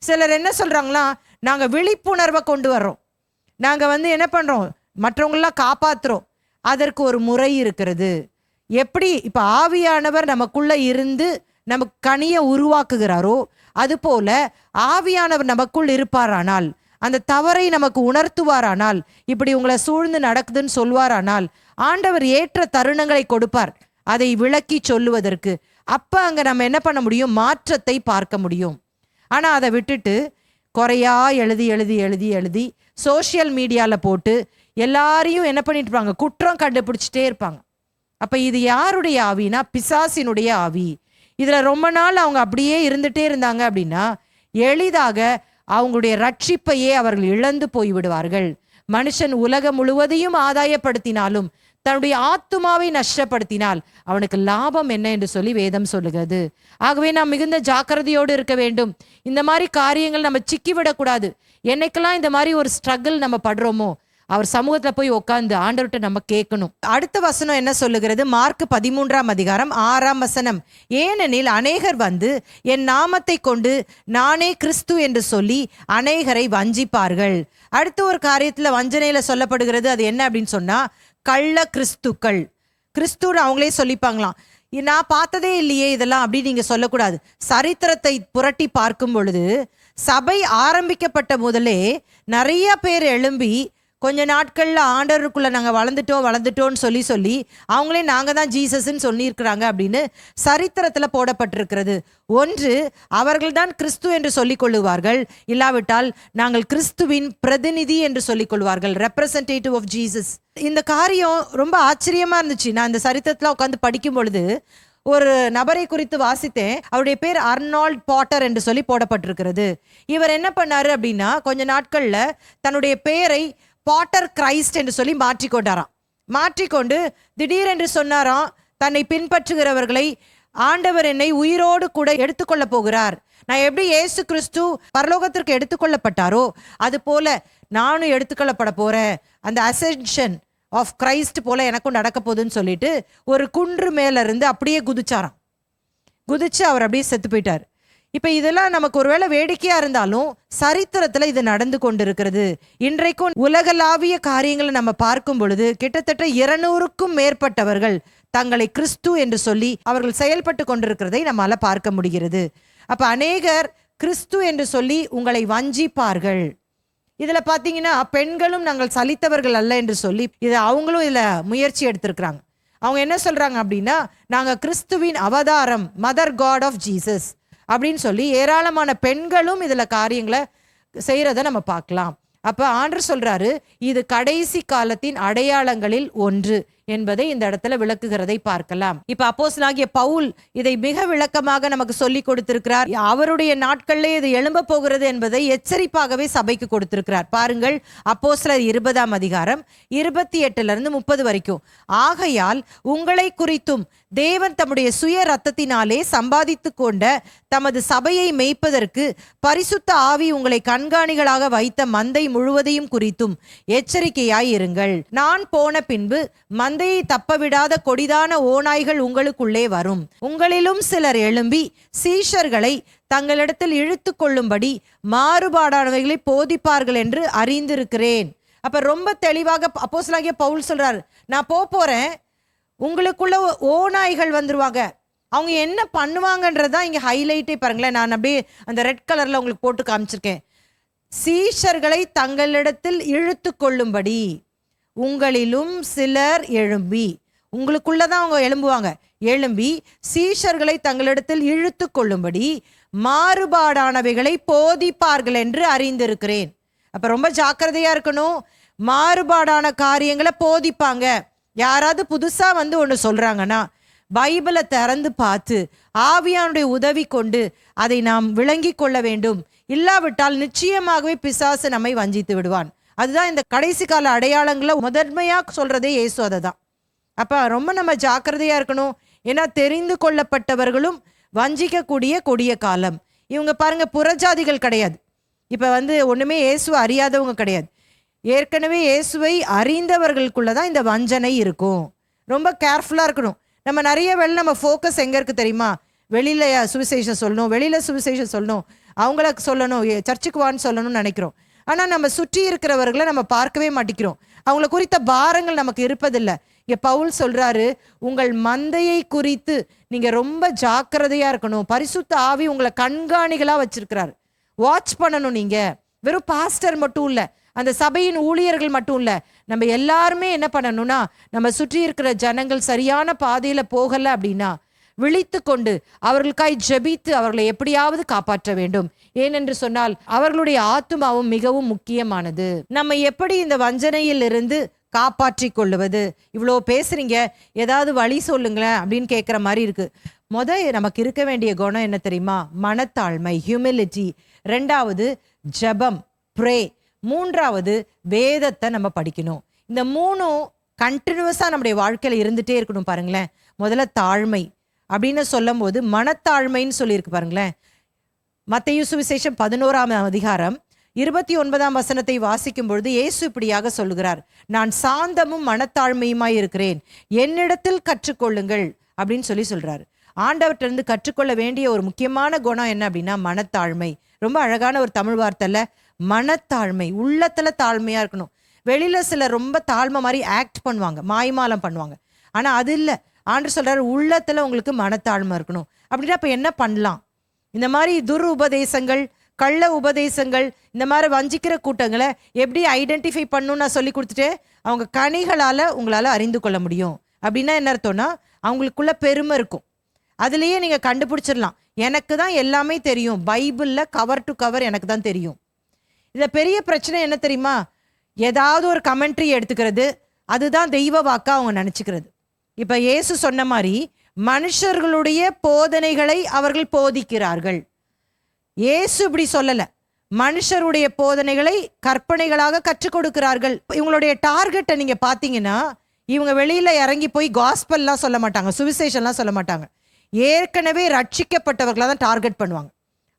சிலர் என்ன சொல்றாங்களா, நாங்க விழிப்புணர்வை கொண்டு வர்றோம், நாங்க என்ன பண்றோம், மற்றவங்களெல்லாம் காப்பாத்துறோம். அதற்கு ஒரு முறை இருக்கிறது. எப்படி இப்ப ஆவியானவர் நமக்குள்ள இருந்து நமக்கு கனியை உருவாக்குகிறாரோ அதுபோல ஆவியானவர் நமக்குள் இருப்பாரானால், அந்த தவறை நமக்கு உணர்த்துவாரானால், இப்படி உங்களை சூழ்ந்து நடக்குதுன்னு சொல்வாரானால் ஆண்டவர் ஏற்ற தருணங்களை கொடுப்பார் அதை விளக்கி சொல்லுவதற்கு. அப்ப அங்க நம்ம என்ன பண்ண முடியும்? மாற்றத்தை பார்க்க முடியும். ஆனா அதை விட்டுட்டு குறையா எழுதி எழுதி எழுதி எழுதி சோஷியல் மீடியாவில் போட்டு எல்லாரையும் என்ன பண்ணிட்டு இருப்பாங்க, குற்றம் கண்டுபிடிச்சிட்டே இருப்பாங்க. அப்போ இது யாருடைய ஆவினா பிசாசினுடைய ஆவி. இதில் ரொம்ப நாள் அவங்க அப்படியே இருந்துகிட்டே இருந்தாங்க அப்படின்னா எளிதாக அவங்களுடைய ரட்சிப்பையே அவர்கள் இழந்து போய்விடுவார்கள். மனுஷன் உலகம் முழுவதையும் ஆதாயப்படுத்தினாலும் தன்னுடைய ஆத்துமாவை நஷ்டப்படுத்தினால் அவனுக்கு லாபம் என்ன என்று சொல்லி வேதம் சொல்லுகிறது. ஆகவே நாம் மிகுந்த ஜாக்கிரதையோடு இருக்க வேண்டும். இந்த மாதிரி காரியங்கள் நம்ம சிக்கிவிடக்கூடாது. என்னைக்கெல்லாம் இந்த மாதிரி ஒரு ஸ்ட்ரகிள் நம்ம படுறோமோ அவர் சமூகத்துல போய் உட்கார்ந்து ஆண்டவர்கிட்ட நம்ம கேட்கணும். அடுத்த வசனம் என்ன சொல்லுகிறது? மார்க் 13:6 ஏனெனில் அநேகர் வந்து என் நாமத்தை கொண்டு நானே கிறிஸ்து என்று சொல்லி அநேகரை வஞ்சிப்பார்கள். அடுத்த ஒரு காரியத்துல வஞ்சனையில சொல்லப்படுகிறது. அது என்ன அப்படின்னு சொன்னா கள்ள கிறிஸ்துக்கள். கிறிஸ்துன்னு அவங்களே சொல்லிப்பாங்களாம். நான் பார்த்ததே இல்லையே இதெல்லாம் அப்படின்னு நீங்க சொல்லக்கூடாது. சரித்திரத்தை புரட்டி பார்க்கும் பொழுது சபை ஆரம்பிக்கப்பட்ட முதலே நிறைய பேர் எழும்பி கொஞ்ச நாட்களில் ஆண்டவருக்குள்ளே நாங்கள் வளர்ந்துட்டோன்னு சொல்லி அவங்களே நாங்கள் தான் ஜீசஸ்ன்னு சொல்லியிருக்கிறாங்க அப்படின்னு சரித்திரத்தில் போடப்பட்டிருக்கிறது. ஒன்று, அவர்கள் தான் கிறிஸ்து என்று சொல்லிக் கொள்ளுவார்கள். இல்லாவிட்டால் நாங்கள் கிறிஸ்துவின் பிரதிநிதி என்று சொல்லிக் கொள்வார்கள், ரெப்ரசன்டேட்டிவ் ஆஃப் ஜீசஸ். இந்த காரியம் ரொம்ப ஆச்சரியமாக இருந்துச்சு. நான் இந்த சரித்திரத்தில் உட்காந்து படிக்கும் பொழுது ஒரு நபரை குறித்து வாசித்தேன். அவருடைய பேர் அர்னால்ட் பாட்டர் என்று சொல்லி போடப்பட்டிருக்கிறது. இவர் என்ன பண்ணாரு அப்படின்னா கொஞ்ச நாட்களில் தன்னுடைய பேரை பாட்டர் கிரைஸ்ட் என்று சொல்லி மாற்றிக்கொண்டு திடீரென்று சொன்னாராம், தன்னை பின்பற்றுகிறவர்களை ஆண்டவர் என்னை உயிரோடு கூட எடுத்துக்கொள்ள போகிறார். நான் எப்படி இயேசு கிறிஸ்து பரலோகத்திற்கு எடுத்துக்கொள்ளப்பட்டாரோ அது போல நானும் எடுத்துக்கொள்ளப்பட போறேன். அந்த அசென்ஷன் ஆஃப் கிரைஸ்ட் போல எனக்கும் நடக்க போகுதுன்னு சொல்லிட்டு ஒரு குன்று மேல இருந்து அப்படியே குதிச்சு அவர் அப்படியே செத்து போயிட்டார். இப்போ இதெல்லாம் நமக்கு ஒருவேளை வேடிக்கையாக இருந்தாலும் சரித்திரத்தில் இது நடந்து கொண்டிருக்கிறது. இன்றைக்கும் உலகளாவிய காரியங்களை நம்ம பார்க்கும் பொழுது கிட்டத்தட்ட 200க்கும் மேற்பட்டவர்கள் தங்களை கிறிஸ்து என்று சொல்லி அவர்கள் செயல்பட்டு கொண்டிருக்கிறதை நம்மால பார்க்க முடிகிறது. அப்போ அநேகர் கிறிஸ்து என்று சொல்லி உங்களை வஞ்சிப்பார்கள். இதில் பார்த்தீங்கன்னா பெண்களும் நாங்கள் சலித்தவர்கள் அல்ல என்று சொல்லி இதை அவங்களும் இதில் முயற்சி எடுத்திருக்கிறாங்க. அவங்க என்ன சொல்கிறாங்க அப்படின்னா நாங்கள் கிறிஸ்துவின் அவதாரம், மதர் காட் ஆஃப் ஜீசஸ் அப்படின்னு சொல்லி ஏராளமான பெண்களும் இதில் காரியங்களை செய்கிறத நம்ம பார்க்கலாம். அப்போ ஆண்டவர் சொல்கிறாரு இது கடைசி காலத்தின் அடையாளங்களில் ஒன்று என்பதை இந்த இடத்துல விளக்குகிறதை பார்க்கலாம். இப்ப அப்போஸ்தலனாகிய பவுல் இதை மிக விளக்கமாக நமக்கு சொல்லி கொடுத்திருக்கிறார். அவருடைய நாட்களிலே இது எழும்ப போகிறது என்பதை எச்சரிப்பாகவே சபைக்கு கொடுத்திருக்கிறார். பாருங்கள், அப்போஸ்தலர் 20:28 வரைக்கும். ஆகையால் உங்களை குறித்தும் தேவன் தம்முடைய சுய ரத்தத்தினாலே சம்பாதித்து கொண்ட தமது சபையை மேய்ப்பதற்கு பரிசுத்த ஆவி உங்களை கண்காணிகளாக வைத்த மந்தை முழுவதையும் குறித்தும் எச்சரிக்கையாய் இருங்கள். நான் போன பின்பு மந்தையை தப்பவிடாத கொடிதான ஓநாய்கள் உங்களுக்குள்ளே வரும். உங்களிலும் சிலர் எழும்பி சீஷர்களை தங்களிடத்தில் இழுத்து கொள்ளும்படி மாறுபாடானவைகளை போதிப்பார்கள் என்று அறிந்திருக்கிறேன். அப்ப ரொம்ப தெளிவாக அப்போஸ்தலனாகிய பவுல் சொல்றாரு, நான் போறேன், உங்களுக்குள்ள ஓநாய்கள் வந்துருவாங்க. அவங்க என்ன பண்ணுவாங்கன்றதான் இங்க ஹைலைட்டே. பாருங்களேன், நான் அப்படியே அந்த ரெட் கலர்ல உங்களுக்கு போட்டு காமிச்சிருக்கேன். சீஷர்களை தங்களிடத்தில் இழுத்து கொள்ளும்படி உங்களிலும் சிலர் எழும்பி, உங்களுக்குள்ளதான் அவங்க எழும்பி சீஷர்களை தங்களிடத்தில் இழுத்து கொள்ளும்படி மாறுபாடானவைகளை போதிப்பார்கள் என்று அறிந்திருக்கிறேன். அப்ப ரொம்ப ஜாக்கிரதையா இருக்கணும். மாறுபாடான காரியங்களை போதிப்பாங்க. யாராவது புதுசா வந்து ஒன்று சொல்றாங்கன்னா பைபிளை திறந்து பார்த்து ஆவியானுடைய உதவி கொண்டு அதை நாம் விளங்கி கொள்ள வேண்டும். இல்லாவிட்டால் நிச்சயமாகவே பிசாசு நம்மை வஞ்சித்து விடுவான். அதுதான் இந்த கடைசி கால அடையாளங்களை முதன்மையா சொல்றதே இயேசு அதை தான். அப்ப ரொம்ப நம்ம ஜாக்கிரதையா இருக்கணும். ஏன்னா தெரிந்து கொள்ளப்பட்டவர்களும் வஞ்சிக்கக்கூடிய கொடிய காலம். இவங்க பாருங்க, புறஜாதிகள் கிடையாது. இப்ப வந்து ஒண்ணுமே இயேசுவை அறியாதவங்க கிடையாது. ஏற்கனவே இயேசுவை அறிந்தவர்களுக்குள்ளதான் இந்த வஞ்சனை இருக்கும். ரொம்ப கேர்ஃபுல்லா இருக்கணும். நம்ம நிறைய வேலை நம்ம ஃபோக்கஸ் எங்க இருக்கு தெரியுமா? வெளியில சுவிசேஷம் சொல்லணும், அவங்கள சொல்லணும், சர்ச்சுக்கு வான்னு சொல்லணும்னு நினைக்கிறோம். ஆனா நம்ம சுற்றி இருக்கிறவர்களை நம்ம பார்க்கவே மாட்டேங்கிறோம். அவங்கள குறித்த பாரங்கள் நமக்கு இருப்பதில்லை. இங்க பவுல் சொல்றாரு, உங்கள் மந்தையை குறித்து நீங்க ரொம்ப ஜாக்கிரதையா இருக்கணும். பரிசுத்த ஆவி உங்களை கண்காணிகளா வச்சிருக்கிறாரு. வாட்ச் பண்ணணும். நீங்க வெறும் பாஸ்டர் மட்டும் இல்ல, அந்த சபையின் ஊழியர்கள் மட்டும் இல்ல, நம்ம எல்லாருமே என்ன பண்ணணும்னா, நம்ம சுற்றி இருக்கிற ஜனங்கள் சரியான பாதையில போகல அப்படின்னா விழித்து கொண்டு அவர்களுக்காய் ஜெபித்து அவர்களை எப்படியாவது காப்பாற்ற வேண்டும். ஏனென்று சொன்னால் அவர்களுடைய ஆத்துமாவும் மிகவும் முக்கியமானது. நம்ம எப்படி இந்த வஞ்சனையில் இருந்து காப்பாற்றி கொள்ளுவது? இவ்வளோ பேசுறீங்க, ஏதாவது வழி சொல்லுங்களேன் அப்படின்னு கேட்குற மாதிரி இருக்கு. நமக்கு இருக்க வேண்டிய குணம் என்ன தெரியுமா? மனத்தாழ்மை, ஹியூமிலிட்டி. 2வது ஜெபம், ப்ரே. 3வது வேதத்தை நம்ம படிக்கணும். இந்த 3ம் கண்டினியூஸாக நம்முடைய வாழ்க்கையில் இருந்துகிட்டே இருக்கணும். பாருங்களேன், முதல்ல தாழ்மை அப்படின்னு சொல்லும் போது மனத்தாழ்மைன்னு சொல்லியிருக்கு பாருங்களேன். மத்தேயு சுவிசேஷம் 11ஆம் அதிகாரம் 29ஆம் வசனத்தை வாசிக்கும் பொழுது இயேசு இப்படியாக சொல்லுகிறார், நான் சாந்தமும் மனத்தாழ்மையுமாய் இருக்கிறேன், என்னிடத்தில் கற்றுக்கொள்ளுங்கள் அப்படின்னு சொல்றாரு. ஆண்டவர்கிட்ட இருந்து கற்றுக்கொள்ள வேண்டிய ஒரு முக்கியமான குணம் என்ன அப்படின்னா மனத்தாழ்மை. ரொம்ப அழகான ஒரு தமிழ் வார்த்தைல மனத்தாழ்மை. உள்ளத்துல தாழ்மையா இருக்கணும். வெளியில சிலர் ரொம்ப தாழ்மை மாதிரி ஆக்ட் பண்ணுவாங்க, மாய்மாலம் பண்ணுவாங்க. ஆனா அது இல்லை. ஆண்டவர் சொல்றாரு உள்ளத்துல உங்களுக்கு மனத்தாழ்மை இருக்கணும். அப்படின்னா அப்ப என்ன பண்ணலாம்? இந்த மாதிரி துர் உபதேசங்கள், கள்ள உபதேசங்கள், இந்த மாதிரி வஞ்சிக்கிற கூட்டங்களை எப்படி ஐடென்டிஃபை பண்ணணும்னு நான் சொல்லி கொடுத்துட்டு அவங்க கனிகளால் உங்களால் அறிந்து கொள்ள முடியும். அப்படின்னா என்ன அர்த்தம்னா அவங்களுக்குள்ள பெருமை இருக்கும். அதுலேயே நீங்கள் கண்டுபிடிச்சிடலாம், எனக்கு தான் எல்லாமே தெரியும், பைபிளில் கவர் டு கவர் எனக்கு தான் தெரியும். இதில் பெரிய பிரச்சனை என்ன தெரியுமா? ஏதாவது ஒரு கமெண்ட்ரி எடுத்துக்கிறது, அதுதான் தெய்வ வாக்கா அவங்க நினச்சிக்கிறது. இப்போ இயேசு சொன்ன மாதிரி மனுஷர்களுடைய போதனைகளை அவர்கள் போதிக்கிறார்கள். இயேசு இப்படி சொல்லலை, மனுஷருடைய போதனைகளை கற்பனைகளாக கற்றுக் கொடுக்கிறார்கள். இவங்களுடைய டார்கெட்டை நீங்கள் பார்த்தீங்கன்னா இவங்க வெளியில் இறங்கி போய் காஸ்பல்லாம் சொல்ல மாட்டாங்க, சுவிசேஷன்லாம் சொல்ல மாட்டாங்க. ஏற்கனவே ரட்சிக்கப்பட்டவர்களாக தான் டார்கெட் பண்ணுவாங்க.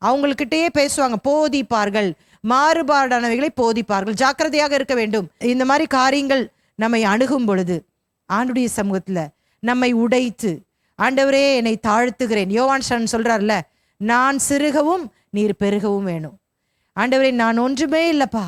அவங்கக்கிட்டேயே பேசுவாங்க, போதிப்பார்கள், மாறுபாடானவைகளை போதிப்பார்கள், ஜாக்கிரதையாக இருக்க வேண்டும். இந்த மாதிரி காரியங்கள் நம்மை அணுகும் பொழுது ஆண்டுடைய சமூகத்தில் நம்மை உடைத்து, ஆண்டவரே என்னை தாழ்த்துகிறேன். யோவான் சொல்றார்ல, நான் சிறுகவும் நீர் பெருகவும் வேணும். ஆண்டவரே நான் ஒன்றுமே இல்லைப்பா,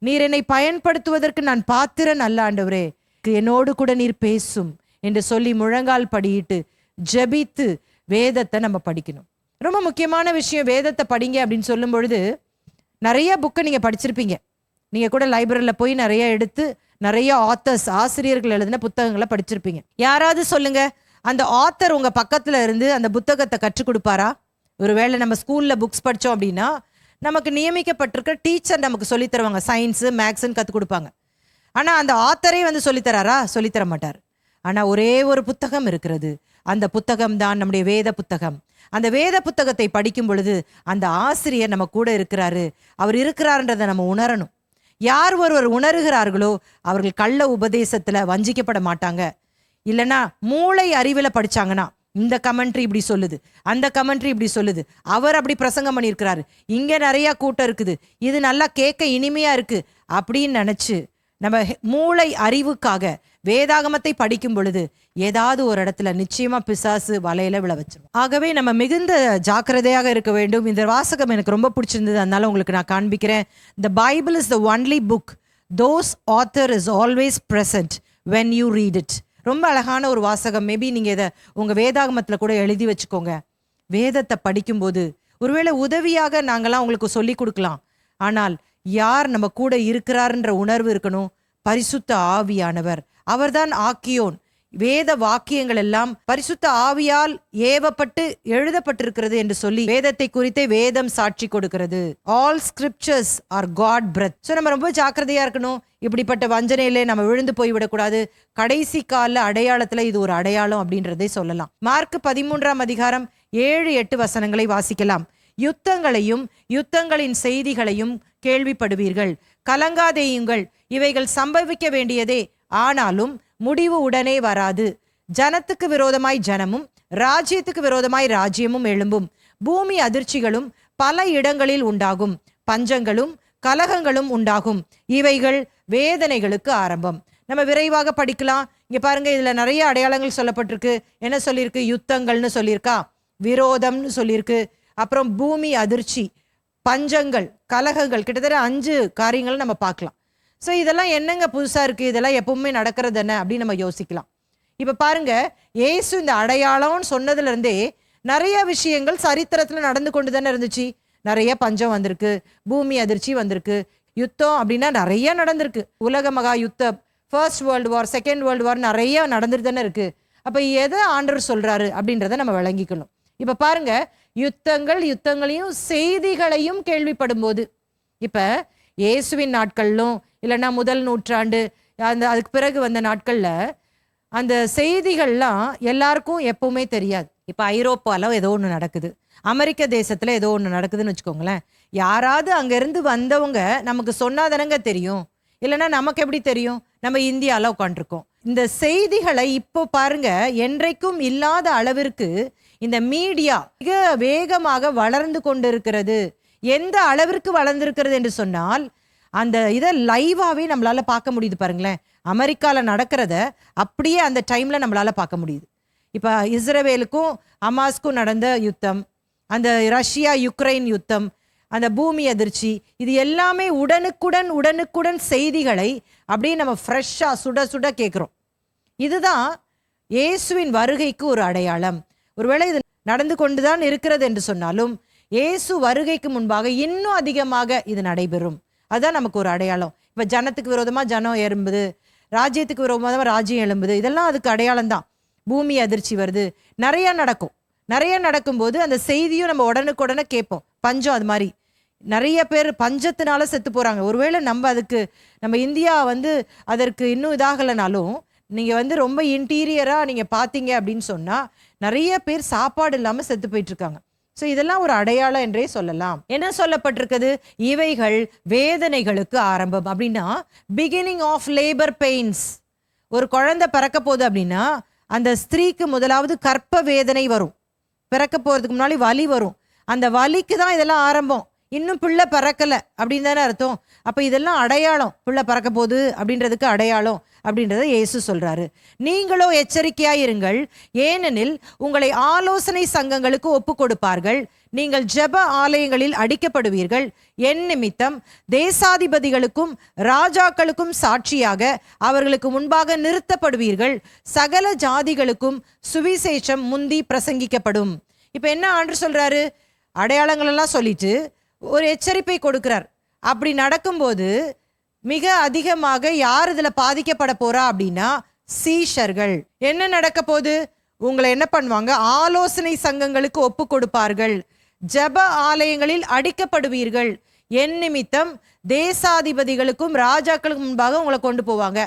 நீர் என்னை பயன்படுத்துவதற்கு நான் பாத்திரன் அல்ல, ஆண்டவரே என்னோடு கூட நீர் பேசும் என்று சொல்லி முழங்கால் படியிட்டு ஜெபித்து வேதத்தை நம்ம படிக்கணும். ரொம்ப முக்கியமான விஷயம், வேதத்தை படிங்க அப்படின்னு சொல்லும் பொழுது நிறைய புக்கை நீங்கள் படிச்சிருப்பீங்க. நீங்கள் கூட லைப்ரரியில் போய் நிறைய எடுத்து நிறைய ஆசிரியர்கள் எழுதின புத்தகங்களை படிச்சிருப்பீங்க. யாராவது சொல்லுங்க, அந்த ஆத்தர் உங்க பக்கத்துல இருந்து அந்த புத்தகத்தை கற்றுக் கொடுப்பாரா? ஒருவேளை நம்ம ஸ்கூல்ல புக்ஸ் படித்தோம் அப்படின்னா நமக்கு நியமிக்கப்பட்டிருக்கிற டீச்சர் நமக்கு சொல்லித் தருவாங்க, சயின்ஸு மேக்ஸ்ன்னு கற்றுக் கொடுப்பாங்க. ஆனால் அந்த ஆத்தரே வந்து சொல்லித்தராரா? சொல்லித்தர மாட்டார். ஆனால் ஒரே ஒரு புத்தகம் இருக்கிறது, அந்த புத்தகம் தான் நம்முடைய வேத புத்தகம். அந்த வேத புத்தகத்தை படிக்கும் பொழுது அந்த ஆசிரியர் நம்ம கூட இருக்கிறாரு, அவர் இருக்கிறாருன்றதை நம்ம உணரணும். யார் ஒருவர் உணர்கிறார்களோ அவர்கள் கள்ள உபதேசத்தில் வஞ்சிக்கப்பட மாட்டாங்க. இல்லைன்னா மூளை அறிவில் படித்தாங்கன்னா இந்த கமெண்ட்ரி இப்படி சொல்லுது, அந்த கமெண்ட்ரி இப்படி சொல்லுது, அவர் அப்படி பிரசங்கம் பண்ணியிருக்கிறாரு, இங்கே நிறையா கூட்டம் இருக்குது, இது நல்லா கேட்க இனிமையாக இருக்குது அப்படின்னு நினச்சி நம்ம மூளை அறிவுக்காக வேதாகமத்தை படிக்கும் பொழுது ஏதாவது ஒரு இடத்துல நிச்சயமா பிசாசு வலையில விழ வச்சிடும். ஆகவே நம்ம மிகுந்த ஜாக்கிரதையாக இருக்க வேண்டும். இந்த வாசகம் எனக்கு ரொம்ப பிடிச்சிருந்தது, அதனால உங்களுக்கு நான் காண்பிக்கிறேன். The Bible is the only book those author is always present when you read it. ரொம்ப அழகான ஒரு வாசகம். மேபி நீங்க இதை உங்க வேதாகமத்துல கூட எழுதி வச்சுக்கோங்க. வேதத்தை படிக்கும்போது ஒருவேளை உதவியாக நாங்களாம் உங்களுக்கு சொல்லி கொடுக்கலாம், ஆனால் யார் நம்ம கூட இருக்கிறாருன்ற உணர்வு இருக்கணும். பரிசுத்த ஆவியானவர், அவர்தான் ஆக்கியோன். வேத வாக்கியங்கள் எல்லாம் பரிசுத்த ஆவியால் ஏவப்பட்டு எழுதப்பட்டிருக்கிறது என்று சொல்லி வேதத்தை குறித்தே வேதம் சாட்சி கொடுக்கிறது. All scriptures are god breath. So நம்ம ரொம்ப ஜாக்கிரதையா இருக்கணும். இப்படிப்பட்ட வஞ்சனையிலே நம்ம விழுந்து போய்விடக்கூடாது. கடைசி கால அடையாளத்துல இது ஒரு அடையாளம் அப்படின்றதை சொல்லலாம். மார்க் 13ஆம் அதிகாரம் 7-8 வசனங்களை வாசிக்கலாம். யுத்தங்களையும் யுத்தங்களின் செய்திகளையும் கேள்விப்படுவீர்கள், கலங்காதேயுங்கள், இவைகள் சம்பவிக்க வேண்டியதே, ஆனாலும் முடிவு உடனே வராது. ஜனத்துக்கு விரோதமாய் ஜனமும் ராஜ்யத்துக்கு விரோதமாய் ராஜ்யமும் எழும்பும். பூமி அதிர்ச்சிகளும் பல இடங்களில் உண்டாகும், பஞ்சங்களும் கலகங்களும் உண்டாகும். இவைகள் வேதனைகளுக்கு ஆரம்பம். நம்ம விரைவாக படிக்கலாம். இங்க பாருங்க, இதுல நிறைய அடையாளங்கள் சொல்லப்பட்டிருக்கு. என்ன சொல்லியிருக்கு? யுத்தங்கள்னு சொல்லியிருக்கா, விரோதம்னு சொல்லியிருக்கு, அப்புறம் பூமி அதிர்ச்சி, பஞ்சங்கள், கலகங்கள், கிட்டத்தட்ட 5 காரியங்கள் நம்ம பார்க்கலாம். ஸோ இதெல்லாம் என்னங்க புதுசாக இருக்குது, இதெல்லாம் எப்பவுமே நடக்கிறது என்ன அப்படின்னு நம்ம யோசிக்கலாம். இப்போ பாருங்க, ஏசு இந்த அடையாளம்னு சொன்னதுலேருந்தே நிறைய விஷயங்கள் சரித்திரத்தில் நடந்து கொண்டு தானே இருந்துச்சு. நிறைய பஞ்சம் வந்திருக்கு, பூமி அதிர்ச்சி வந்திருக்கு, யுத்தம் அப்படின்னா நிறைய நடந்திருக்கு. உலக மகா யுத்தம், first world war, second world war நிறைய நடந்துட்டு தானே இருக்குது. அப்ப எதை ஆண்டவர் சொல்றாரு அப்படின்றத நம்ம விளங்கிக்கணும். இப்ப பாருங்க, யுத்தங்களையும் செய்திகளையும் கேள்விப்படும் போது, இப்ப இயேசுவின் நாட்களிலும் இல்லைன்னா முதல் நூற்றாண்டு அதுக்கு பிறகு வந்த நாட்கள்ல அந்த செய்திகள்லாம் எல்லாருக்கும் எப்பவுமே தெரியாது. இப்ப ஐரோப்பால ஏதோ ஒண்ணு நடக்குது, அமெரிக்க தேசத்துல ஏதோ ஒண்ணு நடக்குதுன்னு வச்சுக்கோங்களேன். யாராவது அங்க இருந்து வந்தவங்க நமக்கு சொன்னாதானங்க தெரியும், இல்லைன்னா நமக்கு எப்படி தெரியும்? நம்ம இந்தியால உட்காந்துருக்கோம். இந்த செய்திகளை இப்போ பாருங்க, என்றைக்கும் இல்லாத அளவிற்கு இந்த மீடியா மிக வேகமாக வளர்ந்து கொண்டிருக்கிறது. எந்த அளவிற்கு வளர்ந்திருக்கிறது என்று சொன்னால், அந்த இதை லைவாவே நம்மளால பார்க்க முடியுது. பாருங்களேன், அமெரிக்கால நடக்கிறத அப்படியே அந்த டைம்ல நம்மளால பார்க்க முடியுது. இப்ப இஸ்ரவேலுக்கும் ஹமாஸ்க்கும் நடந்த யுத்தம், அந்த ரஷ்யா யுக்ரைன் யுத்தம், அந்த பூமி அதிர்ச்சி, இது எல்லாமே உடனுக்குடன் செய்திகளை அப்படியே நம்ம ஃப்ரெஷ்ஷா சுட சுட கேட்குறோம். இதுதான் இயேசுவின் வருகைக்கு ஒரு அடையாளம். ஒருவேளை இது நடந்து கொண்டுதான் இருக்கிறது என்று சொன்னாலும், இயேசு வருகைக்கு முன்பாக இன்னும் அதிகமாக இது நடைபெறும். அதுதான் நமக்கு ஒரு அடையாளம். இப்ப ஜனத்துக்கு விரோதமா ஜனம் எழும்புது, ராஜ்யத்துக்கு விரோதமா ராஜ்யம் எழும்புது, இதெல்லாம் அதுக்கு அடையாளம் தான். பூமி அதிர்ச்சி வருது, நிறைய நடக்கும்போது அந்த செய்தியும் நம்ம உடனுக்குடனே கேட்போம். பஞ்சம், அது மாதிரி நிறைய பேர் பஞ்சத்தினால செத்து போறாங்க. ஒருவேளை நம்ம இந்தியா அதற்கு இன்னும் இதாகலைனாலும், நீங்க ரொம்ப இன்டீரியரா நீங்க பாத்தீங்க அப்படின்னு சொன்னா நிறைய பேர் சாப்பாடு இல்லாம செத்து போயிட்டு இருக்காங்க. ஸோ இதெல்லாம் ஒரு அடையாளம் என்றே சொல்லலாம். என்ன சொல்லப்பட்டிருக்குது? இவைகள் வேதனைகளுக்கு ஆரம்பம். அப்படின்னா பிகினிங் ஆஃப் லேபர் பெயின்ஸ். ஒரு குழந்தை பிறக்க போகுது அப்படின்னா அந்த ஸ்திரீக்கு முதலாவது கற்ப வேதனை வரும். பிறக்க போறதுக்கு முன்னாடி வலி வரும். அந்த வலிக்கு தான் இதெல்லாம் ஆரம்பம். இன்னும் பிள்ளை பிறக்கல அப்படின்னு தானே அர்த்தம். அப்ப இதெல்லாம் அடையாளம், பிள்ளை பிறக்க போகுது அப்படின்றதுக்கு அடையாளம் அப்படின்றத இயேசு சொல்றாரு. நீங்களோ எச்சரிக்கையாயிருங்கள், ஏனெனில் உங்களை ஆலோசனை சங்கங்களுக்கு ஒப்பு கொடுப்பார்கள், நீங்கள் ஜெப ஆலயங்களில் அடிக்கப்படுவீர்கள், என் நிமித்தம் தேசாதிபதிகளுக்கும் ராஜாக்களுக்கும் சாட்சியாக அவர்களுக்கு முன்பாக நிறுத்தப்படுவீர்கள், சகல ஜாதிகளுக்கும் சுவிசேஷம் முந்தி பிரசங்கிக்கப்படும். இப்ப என்ன ஆண்டவர் சொல்றாரு? அடையாளங்கள் எல்லாம் சொல்லிட்டு ஒரு எச்சரிப்பை கொடுக்கிறார். அப்படி நடக்கும்போது மிக அதிகமாக யார் இதுல பாதிக்கப்பட போறா அப்படின்னா சீஷர்கள். என்ன நடக்க போகுது? உங்களை என்ன பண்ணுவாங்க? ஆலோசனை சங்கங்களுக்கு ஒப்பு கொடுப்பார்கள், ஜெப ஆலயங்களில் அடிக்கப்படுவீர்கள், என் நிமித்தம் தேசாதிபதிகளுக்கும் ராஜாக்களுக்கும் முன்பாக உங்களை கொண்டு போவாங்க.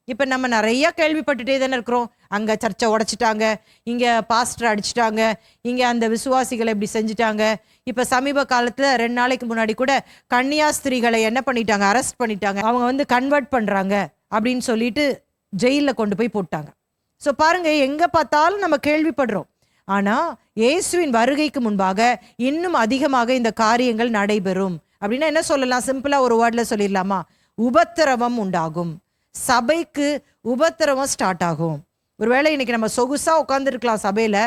இப்ப நம்ம நிறைய கேள்விப்பட்டுட்டே தானே இருக்கிறோம். அங்க சர்ச்சை உடைச்சிட்டாங்க, இங்க பாஸ்டர் அடிச்சிட்டாங்க, இங்க அந்த விசுவாசிகளை இப்படி செஞ்சுட்டாங்க. இப்ப சமீப காலத்துல 2 நாளைக்கு முன்னாடி கூட கன்னியாஸ்திரிகளை என்ன பண்ணிட்டாங்க? அரெஸ்ட் பண்ணிட்டாங்க. அவங்க கன்வெர்ட் பண்றாங்க அப்படின்னு சொல்லிட்டு ஜெயில கொண்டு போய் போட்டாங்க. ஸோ பாருங்க, எங்க பார்த்தாலும் நம்ம கேள்விப்படுறோம். ஆனா இயேசுவின் வருகைக்கு முன்பாக இன்னும் அதிகமாக இந்த காரியங்கள் நடைபெறும். அப்படின்னா என்ன சொல்லலாம்? சிம்பிளா ஒரு வேர்ட்ல சொல்லிடலாமா? உபத்திரவம் உண்டாகும். சபைக்கு உபத்திரவம் ஸ்டார்ட் ஆகும். ஒருவேளை இன்னைக்கு நம்ம சொகுசா உட்கார்ந்துருக்கலாம் சபையில,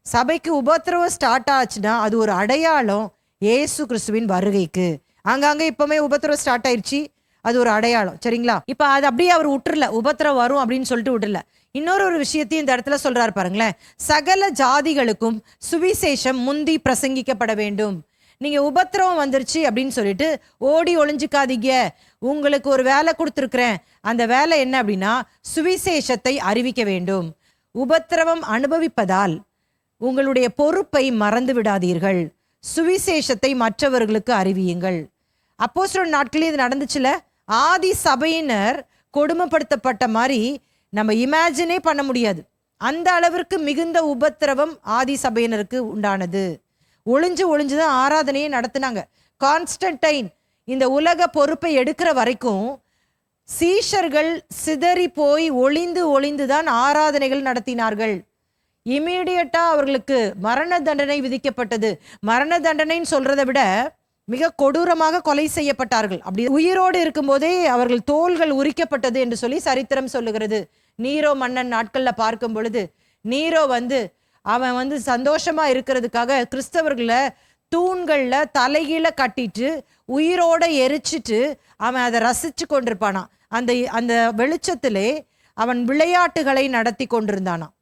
சபைக்கு உபத்திரவம் ஸ்டார்ட் ஆச்சுன்னா அது ஒரு அடையாளம் இயேசு கிறிஸ்துவின் வருகைக்கு. அங்கங்க இப்பவுமே உபத்திரவம் ஸ்டார்ட் ஆயிடுச்சு, அது ஒரு அடையாளம். சரிங்களா? இப்ப அது அப்படியே அவர் விட்டுறல, உபத்திரம் வரும் அப்படின்னு சொல்லிட்டு விட்டுல. இன்னொரு விஷயத்தையும் இந்த இடத்துல சொல்றாரு பாருங்களேன், சகல ஜாதிகளுக்கும் சுவிசேஷம் முந்தி பிரசங்கிக்கப்பட வேண்டும். நீங்க உபத்திரவம் வந்துருச்சு அப்படின்னு சொல்லிட்டு ஓடி ஒளிஞ்சுக்காதீங்க. உங்களுக்கு ஒரு வேலை கொடுத்துருக்கிறேன், அந்த வேலை என்ன அப்படின்னா சுவிசேஷத்தை அறிவிக்க வேண்டும். உபத்திரவம் அனுபவிப்பதால் உங்களுடைய பொறுப்பை மறந்து விடாதீர்கள், சுவிசேஷத்தை மற்றவர்களுக்கு அறிவியுங்கள். அப்போஸ்தலர் நாட்களில் இது நடந்துச்சுல, ஆதி சபையினர் கொடுமைப்படுத்தப்பட்ட மாதிரி நம்ம இமேஜினே பண்ண முடியாது. அந்த அளவிற்கு மிகுந்த உபத்திரவம் ஆதி சபையினருக்கு உண்டானது. ஒளிஞ்சுதான் ஆராதனையை நடத்தினாங்க. கான்ஸ்டன்டைன் இந்த உலக பொறுப்பை எடுக்கிற வரைக்கும் சீஷர்கள் சிதறி போய் ஒளிந்துதான் ஆராதனைகள் நடத்தினார்கள். இமீடியட்டா அவர்களுக்கு மரண தண்டனை விதிக்கப்பட்டது. மரண தண்டனைன்னு சொல்றதை விட மிக கொடூரமாக கொலை செய்யப்பட்டார்கள். அப்படி உயிரோடு இருக்கும் போதே அவர்கள் தோள்கள் உரிக்கப்பட்டது என்று சொல்லி சரித்திரம் சொல்லுகிறது. நீரோ மன்னன் நாட்கள்ல பார்க்கும் பொழுது, நீரோ அவன் சந்தோஷமா இருக்கிறதுக்காக கிறிஸ்தவர்களை தூண்கள்ல தலைகீழ கட்டிட்டு உயிரோட எரிச்சிட்டு அவன் அதை ரசிச்சு கொண்டிருப்பானான். அந்த வெளிச்சத்திலே அவன் விளையாட்டுகளை நடத்தி கொண்டிருந்தானான்.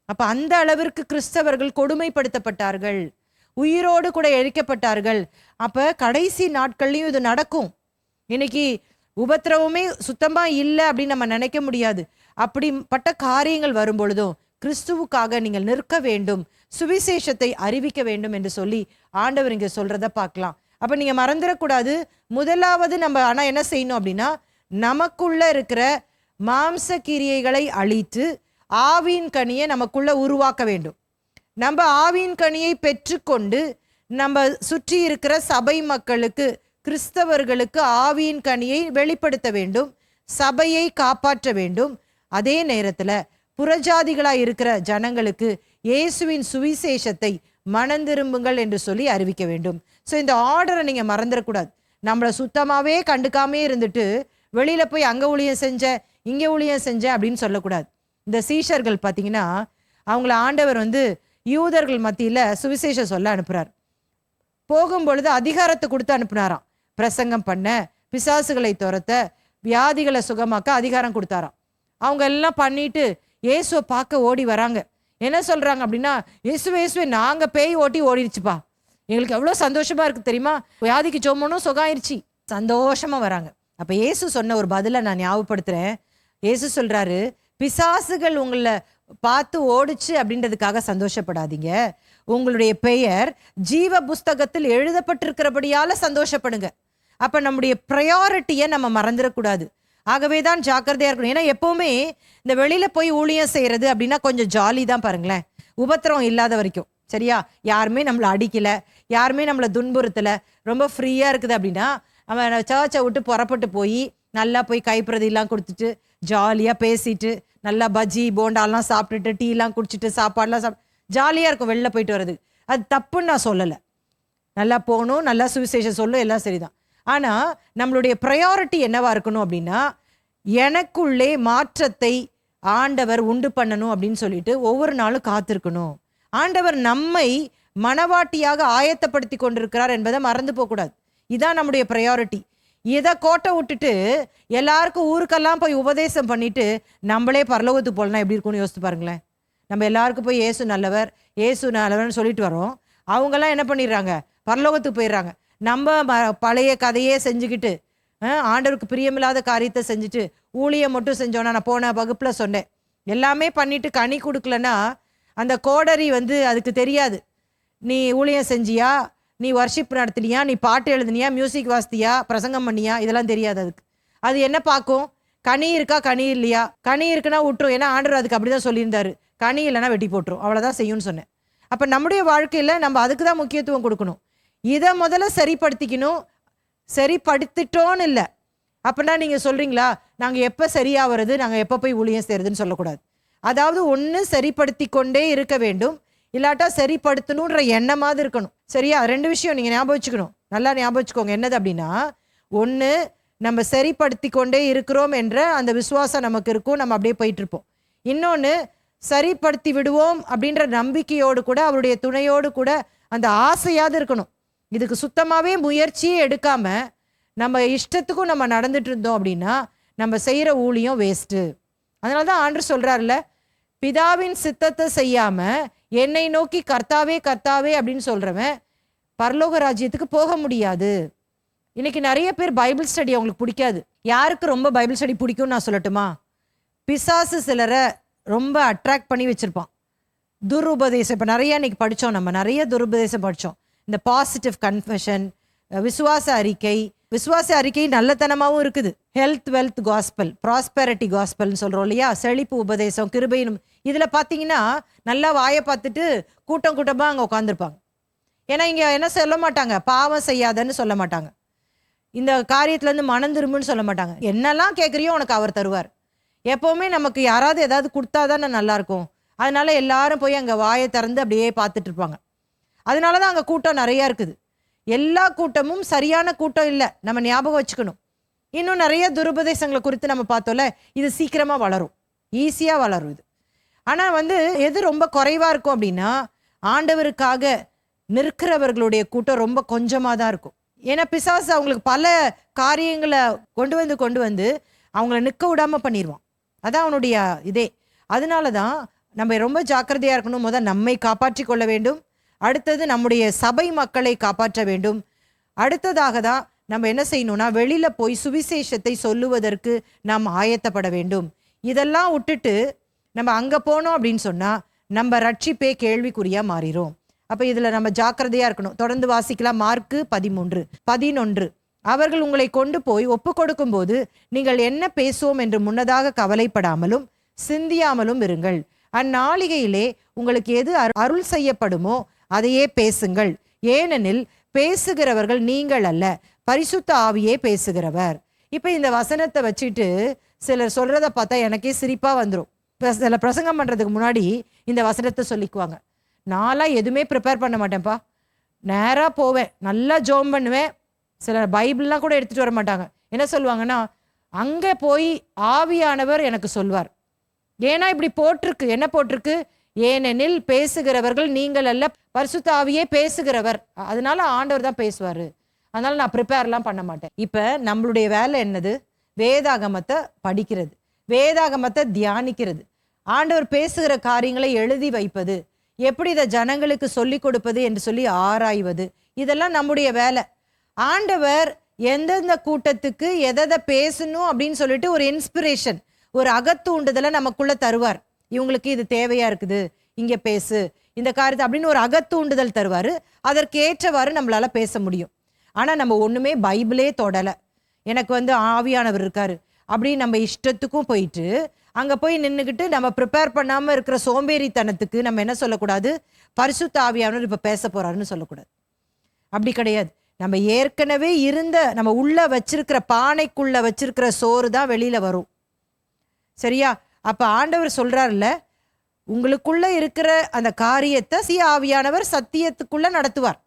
அப்ப அந்த அளவிற்கு கிறிஸ்தவர்கள் கொடுமைப்படுத்தப்பட்டார்கள், உயிரோடு கூட எரிக்கப்பட்டார்கள். அப்ப கடைசி நாட்கள்லயும் இது நடக்கும். இன்னைக்கு உபத்திரவமே சுத்தமா இல்லை அப்படின்னு நம்ம நினைக்க முடியாது. அப்படிப்பட்ட காரியங்கள் வரும் பொழுதும் கிறிஸ்துவுக்காக நீங்கள் நிற்க வேண்டும், சுவிசேஷத்தை அறிவிக்க வேண்டும் என்று சொல்லி ஆண்டவர் இங்கே சொல்றத பார்க்கலாம். அப்ப நீங்க மறந்துடக்கூடாது. முதலாவது நம்ம ஆனா என்ன செய்யணும் அப்படின்னா, நமக்குள்ள இருக்கிற மாம்ச கிரியைகளை அழித்து ஆவியின் கனியை நமக்குள்ள உருவாக்க வேண்டும். நம்ம ஆவியின் கனியை பெற்றுக்கொண்டு நம்ம சுற்றி இருக்கிற சபை மக்களுக்கு, கிறிஸ்தவர்களுக்கு ஆவியின் கனியை வெளிப்படுத்த வேண்டும், சபையை காப்பாற்ற வேண்டும். அதே நேரத்தில் புறஜாதிகளாய் இருக்கிற ஜனங்களுக்கு இயேசுவின் சுவிசேஷத்தை மனந்திரும்புங்கள் என்று சொல்லி அறிவிக்க வேண்டும். ஸோ இந்த ஆர்டரை நீங்கள் மறந்துடக்கூடாது. நம்மளை சுத்தமாகவே கண்டுக்காமே இருந்துட்டு வெளியில் போய் அங்கே ஊழியம் செஞ்சேன், இங்கே ஊழியம் செஞ்சேன் அப்படின்னு சொல்லக்கூடாது. இந்த சீஷர்கள் பார்த்தீங்கன்னா, அவங்கள ஆண்டவர் யூதர்கள் மத்தியில் சுவிசேஷம் சொல்ல அனுப்புகிறார். போகும்பொழுது அதிகாரத்தை கொடுத்து அனுப்புனாராம். பிரசங்கம் பண்ண, பிசாசுகளை துரத்த, வியாதிகளை சுகமாக்க அதிகாரம் கொடுத்தாராம். அவங்க எல்லாம் பண்ணிட்டு இயேசுவை பார்க்க ஓடி வராங்க. என்ன சொல்கிறாங்க அப்படின்னா, இயேசுவே நாங்கள் பேய் ஓடிடுச்சுப்பா, எங்களுக்கு எவ்வளோ சந்தோஷமாக இருக்குது தெரியுமா, வியாதிக்கு ஜோமனும் சுகாயிருச்சு, சந்தோஷமாக வராங்க. அப்போ இயேசு சொன்ன ஒரு பதிலை நான் ஞாபகப்படுத்துகிறேன். இயேசு சொல்கிறாரு, பிசாசுகள் உங்களை பார்த்து ஓடிச்சு அப்படின்றதுக்காக சந்தோஷப்படாதீங்க, உங்களுடைய பெயர் ஜீவ புஸ்தகத்தில் எழுதப்பட்டிருக்கிறபடியால சந்தோஷப்படுங்க. அப்போ நம்முடைய ப்ரையாரிட்டியை நம்ம மறந்துடக்கூடாது. ஆகவே தான் ஜாக்கிரதையாக இருக்கணும். ஏன்னா எப்போவுமே இந்த வெளியில் போய் ஊழியம் செய்கிறது அப்படின்னா கொஞ்சம் ஜாலி தான். பாருங்களேன், உபத்திரம் இல்லாத வரைக்கும், சரியா, யாருமே நம்மளை அடிக்கலை, யாருமே நம்மளை துன்புறுத்தலை, ரொம்ப ஃப்ரீயாக இருக்குது அப்படின்னா அவன் சர்ச்சை விட்டு புறப்பட்டு போய் நல்லா போய் கைப்பிரதிலாம் கொடுத்துட்டு ஜாலியாக பேசிட்டு நல்லா பஜ்ஜி போண்டாலாம் சாப்பிட்டுட்டு டீலாம் குடிச்சிட்டு சாப்பாடெலாம் ஜாலியாக இருக்கும் வெளில போயிட்டு வர்றது. அது தப்புன்னு நான் சொல்லலை, நல்லா போகணும், நல்லா சுவிசேஷம் சொல்லும், எல்லாம் சரிதான். ஆனால் நம்மளுடைய ப்ரையாரிட்டி என்னவா இருக்கணும் அப்படின்னா, எனக்குள்ளே மாற்றத்தை ஆண்டவர் உண்டு பண்ணணும் அப்படின்னு சொல்லிட்டு ஒவ்வொரு நாளும் காத்திருக்கணும். ஆண்டவர் நம்மை மனவாட்டியாக ஆயத்தப்படுத்தி கொண்டிருக்கிறார் என்பதை மறந்து போகக்கூடாது. இதான் நம்முடைய ப்ரையாரிட்டி. இதை கோட்டை விட்டுட்டு எல்லாருக்கும் ஊருக்கெல்லாம் போய் உபதேசம் பண்ணிட்டு நம்மளே பரலோகத்துக்கு போகலாம் எப்படி இருக்கும்னு யோசித்து பாருங்களேன். நம்ம எல்லாருக்கும் போய் ஏசு நல்லவர்னு சொல்லிட்டு வரோம். அவங்கெல்லாம் என்ன பண்ணிடுறாங்க, பரலோகத்துக்கு போயிடுறாங்க. நம்ம பழைய கதையே செஞ்சுக்கிட்டு ஆண்டவருக்கு பிரியமில்லாத காரியத்தை செஞ்சுட்டு ஊழியம் மட்டும் செஞ்சோன்னா, நான் போன வகுப்பில் சொன்னேன், எல்லாமே பண்ணிட்டு கனி கொடுக்கலன்னா அந்த கோடரி அதுக்கு தெரியாது நீ ஊழியம் செஞ்சியா, நீ வர்ஷிப் நடத்தினியா, நீ பாட்டு எழுதினியா, மியூசிக் வாசித்தியா, பிரசங்கம் பண்ணியா, இதெல்லாம் தெரியாது அதுக்கு. அது என்ன பார்க்கும், கனி இருக்கா கனி இல்லையா. கனி இருக்குன்னா விட்டுரும், ஏன்னா ஆண்டவர் அதுக்கு அப்படி தான் சொல்லியிருந்தாரு, கனி இல்லைன்னா வெட்டி போட்டுரும், அவ்வளோதான் செய்யும்னு சொன்னேன். அப்போ நம்முடைய வாழ்க்கையில் நம்ம அதுக்கு தான் முக்கியத்துவம் கொடுக்கணும். இதை முதல்ல சரிப்படுத்திக்கணும். சரிப்படுத்திட்டோன்னு இல்லை அப்படின்னா நீங்கள் சொல்கிறீங்களா, நாங்கள் எப்போ சரியாகிறது, நாங்கள் எப்போ போய் ஊழியம் செய்கிறதுன்னு சொல்லக்கூடாது. அதாவது ஒன்று சரிப்படுத்தி கொண்டே இருக்க வேண்டும், இல்லாட்டா சரிப்படுத்தணுன்ற எண்ணமாவது இருக்கணும். சரியா, ரெண்டு விஷயம் நீங்கள் ஞாபகம் வச்சுக்கணும், நல்லா ஞாபகம் வச்சுக்கோங்க. என்னது அப்படின்னா, ஒன்று நம்ம சரிப்படுத்தி கொண்டே இருக்கிறோம் என்ற அந்த விசுவாசம் நமக்கு இருக்கும், நம்ம அப்படியே போயிட்டு இருப்போம். இன்னொன்று சரிப்படுத்தி விடுவோம் அப்படின்ற நம்பிக்கையோடு கூட, அவருடைய துணையோடு கூட அந்த ஆசையாவது இருக்கணும். இதுக்கு சுத்தமாகவே முயற்சியே எடுக்காம நம்ம இஷ்டத்துக்கும் நம்ம நடந்துட்டு இருந்தோம் அப்படின்னா நம்ம செய்கிற ஊழியம் வேஸ்ட்டு. அதனால தான் ஆண்டவர் சொல்கிறார்ல, பிதாவின் சித்தத்தை செய்யாமல் என்னை நோக்கி கர்த்தாவே கர்த்தாவே அப்படின்னு சொல்கிறவன் பரலோக ராஜ்யத்துக்கு போக முடியாது. இன்னைக்கு நிறைய பேர் பைபிள் ஸ்டடி அவங்களுக்கு பிடிக்காது. யாருக்கு ரொம்ப பைபிள் ஸ்டடி பிடிக்கும்னு நான் சொல்லட்டுமா? பிசாசு சிலரை ரொம்ப அட்ராக்ட் பண்ணி வச்சுருப்பான். துருபதேசம், இப்போ நிறைய இன்னைக்கு படித்தோம், நம்ம நிறைய துருபதேசம் படித்தோம். இந்த பாசிட்டிவ் கன்ஃபெஷன், விசுவாச அறிக்கை நல்லத்தனமாகவும் இருக்குது. ஹெல்த் வெல்த் காஸ்பல், ப்ராஸ்பெரிட்டி காஸ்பல்னு சொல்கிறோம் இல்லையா, செழிப்பு உபதேசம், கிருபையினும். இதில் பார்த்தீங்கன்னா நல்லா வாயை பார்த்துட்டு கூட்டமாக அங்கே உட்காந்துருப்பாங்க. ஏன்னா இங்கே என்ன சொல்ல மாட்டாங்க, பாவம் செய்யாதன்னு சொல்ல மாட்டாங்க, இந்த காரியத்துலேருந்து மனம் திரும்புன்னு சொல்ல மாட்டாங்க. என்னெல்லாம் கேட்குறியோ உனக்கு அவர் தருவார். எப்போவுமே நமக்கு யாராவது ஏதாவது கொடுத்தா தானே நல்லாயிருக்கும். அதனால எல்லாரும் போய் அங்கே வாயை திறந்து அப்படியே பார்த்துட்டு இருப்பாங்க. அதனால தான் அங்கே கூட்டம் நிறையா இருக்குது. எல்லா கூட்டமும் சரியான கூட்டம் இல்லை, நம்ம ஞாபகம் வச்சுக்கணும். இன்னும் நிறைய துருபதேசங்களை குறித்து நம்ம பார்த்தோம்ல, இது சீக்கிரமாக வளரும், ஈஸியாக வளரும் இது. ஆனால் எது ரொம்ப குறைவாக இருக்கும் அப்படின்னா, ஆண்டவருக்காக நிற்கிறவர்களுடைய கூட்டம் ரொம்ப கொஞ்சமாக தான் இருக்கும். ஏன்னா பிசாசு அவங்களுக்கு பல காரியங்களை கொண்டு வந்து அவங்கள நிற்க விடாமல் பண்ணிடுவான். அதான் அவனுடைய இதே. அதனால தான் நம்ம ரொம்ப ஜாக்கிரதையாக இருக்கணும். முதல் நம்மை காப்பாற்றி கொள்ள வேண்டும், அடுத்தது நம்முடைய சபை மக்களை காப்பாற்ற வேண்டும், அடுத்ததாக தான் நம்ம என்ன செய்யணும்னா வெளியில் போய் சுவிசேஷத்தை சொல்லுவதற்கு நாம் ஆயத்தப்பட வேண்டும். இதெல்லாம் விட்டுட்டு நம்ம அங்கே போனோம் அப்படின்னு சொன்னால் நம்ம ரட்சிப்பே கேள்விக்குறியாக மாறிடும். அப்போ இதில் நம்ம ஜாக்கிரதையாக இருக்கணும். தொடர்ந்து வாசிக்கலாம். மார்க்கு 13:11. அவர்கள் உங்களை கொண்டு போய் ஒப்பு கொடுக்கும் போது நீங்கள் என்ன பேசுவோம் என்று முன்னதாக கவலைப்படாமலும் சிந்தியாமலும் இருங்கள். அந்நாளிகையிலே உங்களுக்கு எது அருள் செய்யப்படுமோ அதையே பேசுங்கள். ஏனெனில் பேசுகிறவர்கள் நீங்கள் அல்ல, பரிசுத்த ஆவியே பேசுகிறவர். இப்போ இந்த வசனத்தை வச்சுட்டு சிலர் சொல்றத பார்த்தா எனக்கே சிரிப்பாக வந்துடும். சில பிரசங்கம் பண்ணுறதுக்கு முன்னாடி இந்த வசனத்தை சொல்லிக்குவாங்க. நான்லாம் எதுவுமே ப்ரிப்பேர் பண்ண மாட்டேன்ப்பா, நேராக போவேன், நல்லா ஜோம் பண்ணுவேன். சிலர் பைபிள்லாம் கூட எடுத்துகிட்டு வர மாட்டாங்க. என்ன சொல்லுவாங்கன்னா, அங்கே போய் ஆவியானவர் எனக்கு சொல்வார். ஏன்னா இப்படி போட்டிருக்கு. என்ன போட்டிருக்கு? ஏனெனில் பேசுகிறவர்கள் நீங்கள் அல்ல, பரிசுத்த ஆவியே பேசுகிறவர். அதனால ஆண்டவர் தான் பேசுவார். அதனால நான் ப்ரிப்பேர்லாம் பண்ண மாட்டேன். இப்போ நம்மளுடைய வேலை என்னது? வேதாகமத்தை படிக்கிறது, வேதாகமத்தை தியானிக்கிறது, ஆண்டவர் பேசுகிற காரியங்களை எழுதி வைப்பது, எப்படி இதை ஜனங்களுக்கு சொல்லி கொடுப்பது என்று சொல்லி ஆராய்வது, இதெல்லாம் நம்முடைய வேலை. ஆண்டவர் எந்தெந்த கூட்டத்துக்கு எதை பேசணும் அப்படின்னு சொல்லிட்டு ஒரு இன்ஸ்பிரேஷன், ஒரு அகத்தூண்டுதலை நமக்குள்ள தருவார். இவங்களுக்கு இது தேவையா இருக்குது, இங்கே பேசு இந்த காரியத்தை அப்படின்னு ஒரு அகத்தூண்டுதல் தருவார். அதற்கு ஏற்றவாறு நம்மளால பேச முடியும். ஆனால் நம்ம ஒன்றுமே பைபிளே தொடலை, எனக்கு ஆவியானவர் இருக்காரு அப்படின்னு நம்ம இஷ்டத்துக்கும் போயிட்டு அங்கே போய் நின்றுக்கிட்டு நம்ம ப்ரிப்பேர் பண்ணாமல் இருக்கிற சோம்பேறித்தனத்துக்கு நம்ம என்ன சொல்லக்கூடாது? பரிசுத்த ஆவியானவர் இப்போ பேச போகிறாருன்னு சொல்லக்கூடாது. அப்படி கிடையாது. நம்ம ஏற்கனவே இருந்த நம்ம உள்ள வச்சிருக்கிற பானைக்குள்ள வச்சிருக்கிற சோறு தான் வெளியில வரும். சரியா? அப்ப ஆண்டவர் சொல்றாருல்ல, உங்களுக்குள்ள இருக்கிற அந்த காரியத்தை ஆவியானவர் சத்தியத்துக்குள்ள நடத்துவார்.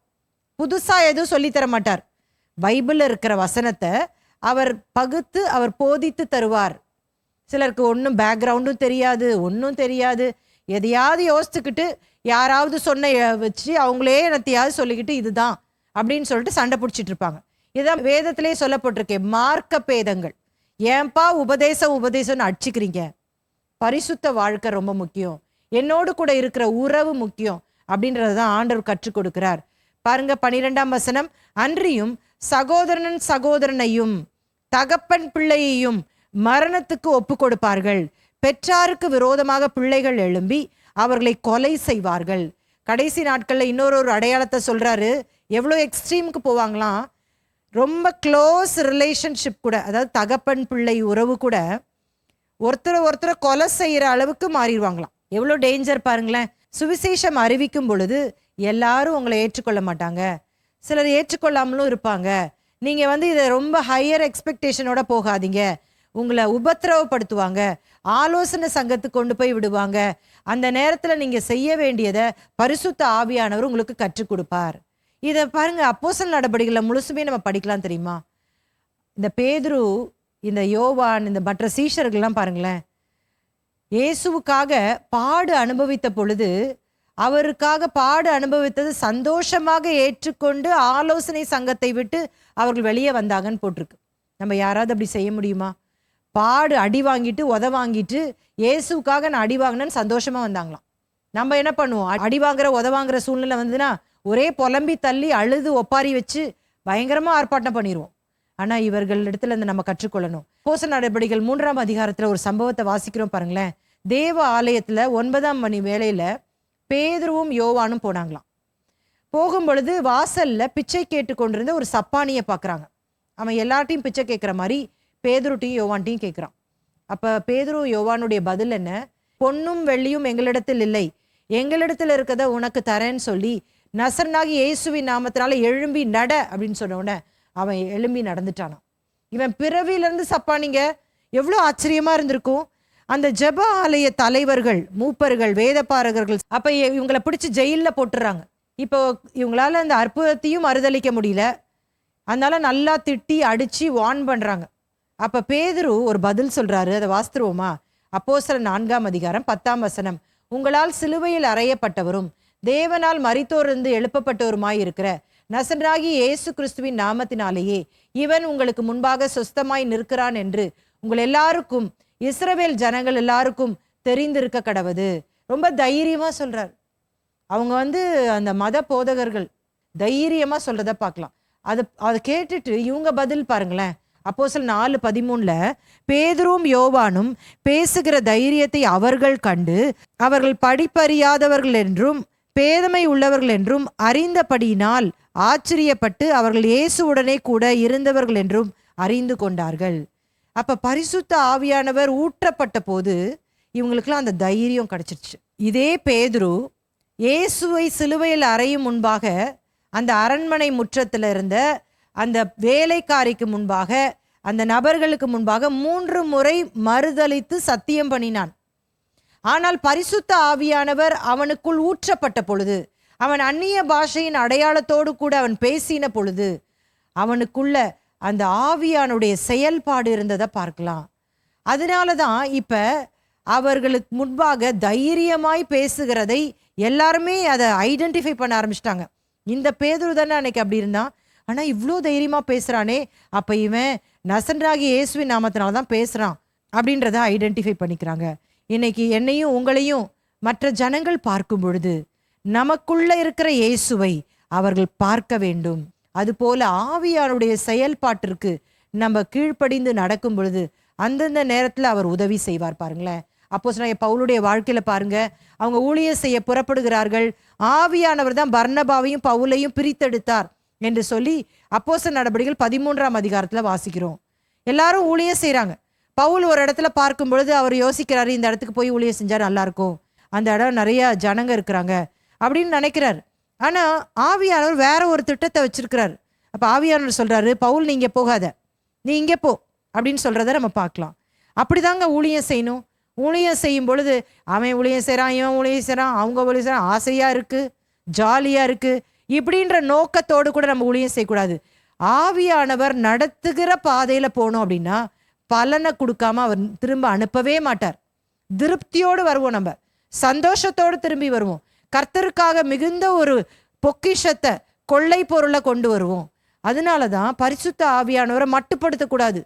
புதுசா எதுவும் சொல்லித்தர மாட்டார். பைபிள்ல இருக்கிற வசனத்தை அவர் பகுத்து அவர் போதித்து தருவார். சிலருக்கு ஒன்றும் பேக்ரவுண்டும் தெரியாது, ஒன்றும் தெரியாது, எதையாவது யோசிச்சுக்கிட்டு யாராவது சொன்ன வச்சு அவங்களே என்னத்தையாவது சொல்லிக்கிட்டு இதுதான் அப்படின்னு சொல்லிட்டு சண்டை பிடிச்சிட்டு இருப்பாங்க. இதுதான் வேதத்திலே சொல்லப்பட்டிருக்கேன், மார்க்க பேதங்கள். ஏன்பா உபதேசம்னு அடிச்சுக்கிறீங்க? பரிசுத்த வாழ்க்கை ரொம்ப முக்கியம், என்னோடு கூட இருக்கிற உறவு முக்கியம் அப்படின்றதான் ஆண்டவர் கற்றுக் கொடுக்கிறார். பாருங்க 12ஆம் வசனம். அன்றியும் சகோதரன் சகோதரனையும் தகப்பன் பிள்ளையையும் மரணத்துக்கு ஒப்பு கொடுப்பார்கள். பெற்றாருக்கு விரோதமாக பிள்ளைகள் எழும்பி அவர்களை கொலை செய்வார்கள். கடைசி நாட்களில் இன்னொரு அடையாளத்தை சொல்றாரு. எவ்வளோ எக்ஸ்ட்ரீமுக்கு போவாங்களாம், ரொம்ப க்ளோஸ் ரிலேஷன்ஷிப் கூட, அதாவது தகப்பன் பிள்ளை உறவு கூட ஒருத்தரை கொலை செய்கிற அளவுக்கு மாறிடுவாங்களாம். எவ்வளோ டேஞ்சர் பாருங்களேன். சுவிசேஷம் அறிவிக்கும் பொழுது எல்லாரும் உங்களை ஏற்றுக்கொள்ள மாட்டாங்க, சிலர் ஏற்றுக்கொள்ளாமலும் இருப்பாங்க. நீங்கள் இதை ரொம்ப ஹையர் எக்ஸ்பெக்டேஷனோட போகாதீங்க. உங்களை உபத்திரவப்படுத்துவாங்க, ஆலோசனை சங்கத்துக்கு கொண்டு போய் விடுவாங்க. அந்த நேரத்தில் நீங்கள் செய்ய வேண்டியதை பரிசுத்த ஆவியானவர் உங்களுக்கு கற்றுக் கொடுப்பார். இதை பாருங்க, அப்போஸ்தலர் நடபடிகளை முழுசுமே நம்ம படிக்கலாம் தெரியுமா? இந்த பேதுரு, இந்த யோவான், இந்த மற்ற சீஷர்கள்லாம் பாருங்களேன், இயேசுவுக்காக பாடு அனுபவித்த பொழுது அவருக்காக பாடு அனுபவித்தது சந்தோஷமாக ஏற்றுக்கொண்டு ஆலோசனை சங்கத்தை விட்டு அவர்கள் வெளியே வந்தாங்கன்னு போட்டிருக்கு. நம்ம யாராவது அப்படி செய்ய முடியுமா? பாடு அடி வாங்கிட்டு உத வாங்கிட்டு இயேசுக்காக நான் அடி வாங்கினேன்னு சந்தோஷமா வந்தாங்களாம். நம்ம என்ன பண்ணுவோம்? அடி வாங்குற உத வாங்குற சூழ்நிலை வந்துன்னா ஒரே புலம்பி தள்ளி அழுது ஒப்பாரி வச்சு பயங்கரமா ஆர்ப்பாட்டம் பண்ணிடுவோம். ஆனா இவர்கள் இடத்துல இருந்து நம்ம கற்றுக்கொள்ளணும். அப்போஸ்தலர் நடபடிகள் 3ஆம் அதிகாரத்துல ஒரு சம்பவத்தை வாசிக்கிறோம் பாருங்களேன். தேவ ஆலயத்துல 9ஆம் மணி வேளையில பேதுருவும் யோவானும் போனாங்களாம். போகும் பொழுது வாசல்ல பிச்சை கேட்டு கொண்டிருந்த ஒரு சப்பானியை பார்க்குறாங்க. அவன் எல்லார்ட்டையும் பிச்சை கேட்குற மாதிரி பேதுருட்டையும் யோவான்ட்டையும் கேட்குறான். அப்போ பேதுரு யோவானுடைய பதில் என்ன? பொன்னும் வெள்ளியும் எங்களிடத்தில் இல்லை, எங்களிடத்தில் இருக்கத உனக்கு தரேன்னு சொல்லி நசரனாகி இயேசுவின் நாமத்தினால எழும்பி நட அப்படின்னு சொன்ன உடனே அவன் எழும்பி நடந்துட்டானான். இவன் பிறவியிலேருந்து சப்பானிங்க. எவ்வளோ ஆச்சரியமா இருந்திருக்கும். அந்த ஜெப ஆலய தலைவர்கள், மூப்பர்கள், வேதபாரகர்கள் அப்போ இவங்களை பிடிச்சி ஜெயிலில் போட்டுறாங்க. இப்போ இவங்களால அந்த அற்புதத்தையும் மறுதளிக்க முடியல, அதனால நல்லா திட்டி அடித்து வார்ன் பண்ணுறாங்க. அப்போ பேதுரு ஒரு பதில் சொல்கிறாரு, அதை வாசித்துருவோமா? அப்போஸ்தலர் 4ஆம் அதிகாரம் 10ஆம் வசனம். உங்களால் சிலுவையில் அறையப்பட்டவரும் தேவனால் மரித்தோரிலிருந்து எழுப்பப்பட்டவருமாய் இருக்கிற நசரனாகிய இயேசு கிறிஸ்துவின் நாமத்தினாலேயே இவன் உங்களுக்கு முன்பாக சொஸ்தமாய் நிற்கிறான் என்று உங்கள் எல்லாருக்கும், இஸ்ரவேல் ஜனங்கள் எல்லாருக்கும் தெரிந்திருக்க கடவது. ரொம்ப தைரியமா சொல்றார். அவங்க அந்த மத போதகர்கள் தைரியமா சொல்றத பார்க்கலாம். அதை கேட்டுட்டு இவங்க பதில் பாருங்களேன். அப்போஸ்தலர் 4:13 பேதுருவும் யோவானும் பேசுகிற தைரியத்தை அவர்கள் கண்டு அவர்கள் படிப்பறியாதவர்கள் என்றும் பேதமை உள்ளவர்கள் என்றும் அறிந்தபடியினால் ஆச்சரியப்பட்டு அவர்கள் இயேசுவுடனே கூட இருந்தவர்கள் என்றும் அறிந்து கொண்டார்கள். அப்ப பரிசுத்த ஆவியானவர் ஊற்றப்பட்ட போது இவங்களுக்கெல்லாம் அந்த தைரியம் கிடைச்சிருச்சு. இதே பேதுரு இயேசுவை சிலுவையில் அறையும் முன்பாக அந்த அரண்மனை முற்றத்தில் இருந்த அந்த வேலைக்காரிக்கு முன்பாக அந்த நபர்களுக்கு முன்பாக 3 முறை மறுதலித்து சத்தியம் பண்ணினான். ஆனால் பரிசுத்த ஆவியானவர் அவனுக்குள் ஊற்றப்பட்ட பொழுது, அவன் அந்நிய பாஷையின் அடையாளத்தோடு கூட அவன் பேசின பொழுது, அவனுக்குள்ள அந்த ஆவியானுடைய செயல்பாடு இருந்ததை பார்க்கலாம். அதனால தான் இப்ப அவர்களுக்கு முன்பாக தைரியமாய் பேசுகிறதை எல்லாருமே அதை ஐடென்டிஃபை பண்ண ஆரம்பிச்சிட்டாங்க. இந்த பேதுரு தானே அன்னைக்கு அப்படி இருந்தான், ஆனா இவ்வளோ தைரியமா பேசுறானே, அப்ப இவன் நசரேயனாகிய இயேசுவின் நாமத்தினால தான் பேசுறான் அப்படின்றத ஐடென்டிஃபை பண்ணிக்கிறாங்க. இன்னைக்கு என்னையும் உங்களையும் மற்ற ஜனங்கள் பார்க்கும் பொழுது நமக்குள்ள இருக்கிற இயேசுவை அவர்கள் பார்க்க வேண்டும். அதுபோல ஆவியானுடைய செயல்பாட்டிற்கு நம்ம கீழ்ப்படிந்து நடக்கும் பொழுது அந்தந்த நேரத்தில் அவர் உதவி செய்வார். பாருங்களேன், அப்போஸ்தலனாகிய பவுலுடைய வாழ்க்கையில பாருங்க, அவங்க ஊழியம் செய்ய புறப்படுகிறார்கள். ஆவியானவர் தான் பர்னபாவையும் பவுலையும் பிரித்தெடுத்தார் என்று சொல்லி அப்போஸ்தலர் நடபடிகள் 13ஆம் அதிகாரத்துல வாசிக்கிறோம். எல்லாரும் ஊழியம் செய்யறாங்க. பவுல் ஒரு இடத்துல பார்க்கும் பொழுது அவர் யோசிக்கிறாரு, இந்த இடத்துக்கு போய் ஊழியம் செஞ்சா நல்லா இருக்கும், அந்த இடம் நிறைய ஜனங்க இருக்கிறாங்க அப்படின்னு நினைக்கிறார். ஆனா ஆவியானவர் வேற ஒரு திட்டத்தை வச்சிருக்கிறார். அப்ப ஆவியானவர் சொல்றாரு, பவுல் நீங்க போகாத, நீ இங்கே போ அப்படின்னு சொல்றத நம்ம பார்க்கலாம். அப்படிதாங்க ஊழியம் செய்யணும். ஊழியம் செய்யும் பொழுது அவன் ஊழியம் செய்கிறான், இவன் ஊழியம் செய்கிறான், அவங்க ஊழியம் செய்கிறான், ஆசையா இருக்கு, ஜாலியா இருக்கு, இப்படின்ற நோக்கத்தோடு கூட நம்ம ஊழியம் செய்யக்கூடாது. ஆவியானவர் நடத்துகிற பாதையில போனோம் அப்படின்னா பலனை கொடுக்காம அவர் திரும்ப அனுப்பவே மாட்டார். திருப்தியோடு வருவோம், நம்ம சந்தோஷத்தோடு திரும்பி வருவோம். கர்த்தருக்காக மிகுந்த ஒரு பொக்கிஷத்தை, கொள்ளை பொருளை கொண்டு வருவோம். அதனாலதான் பரிசுத்த ஆவியானவரை மட்டுப்படுத்தக்கூடாது.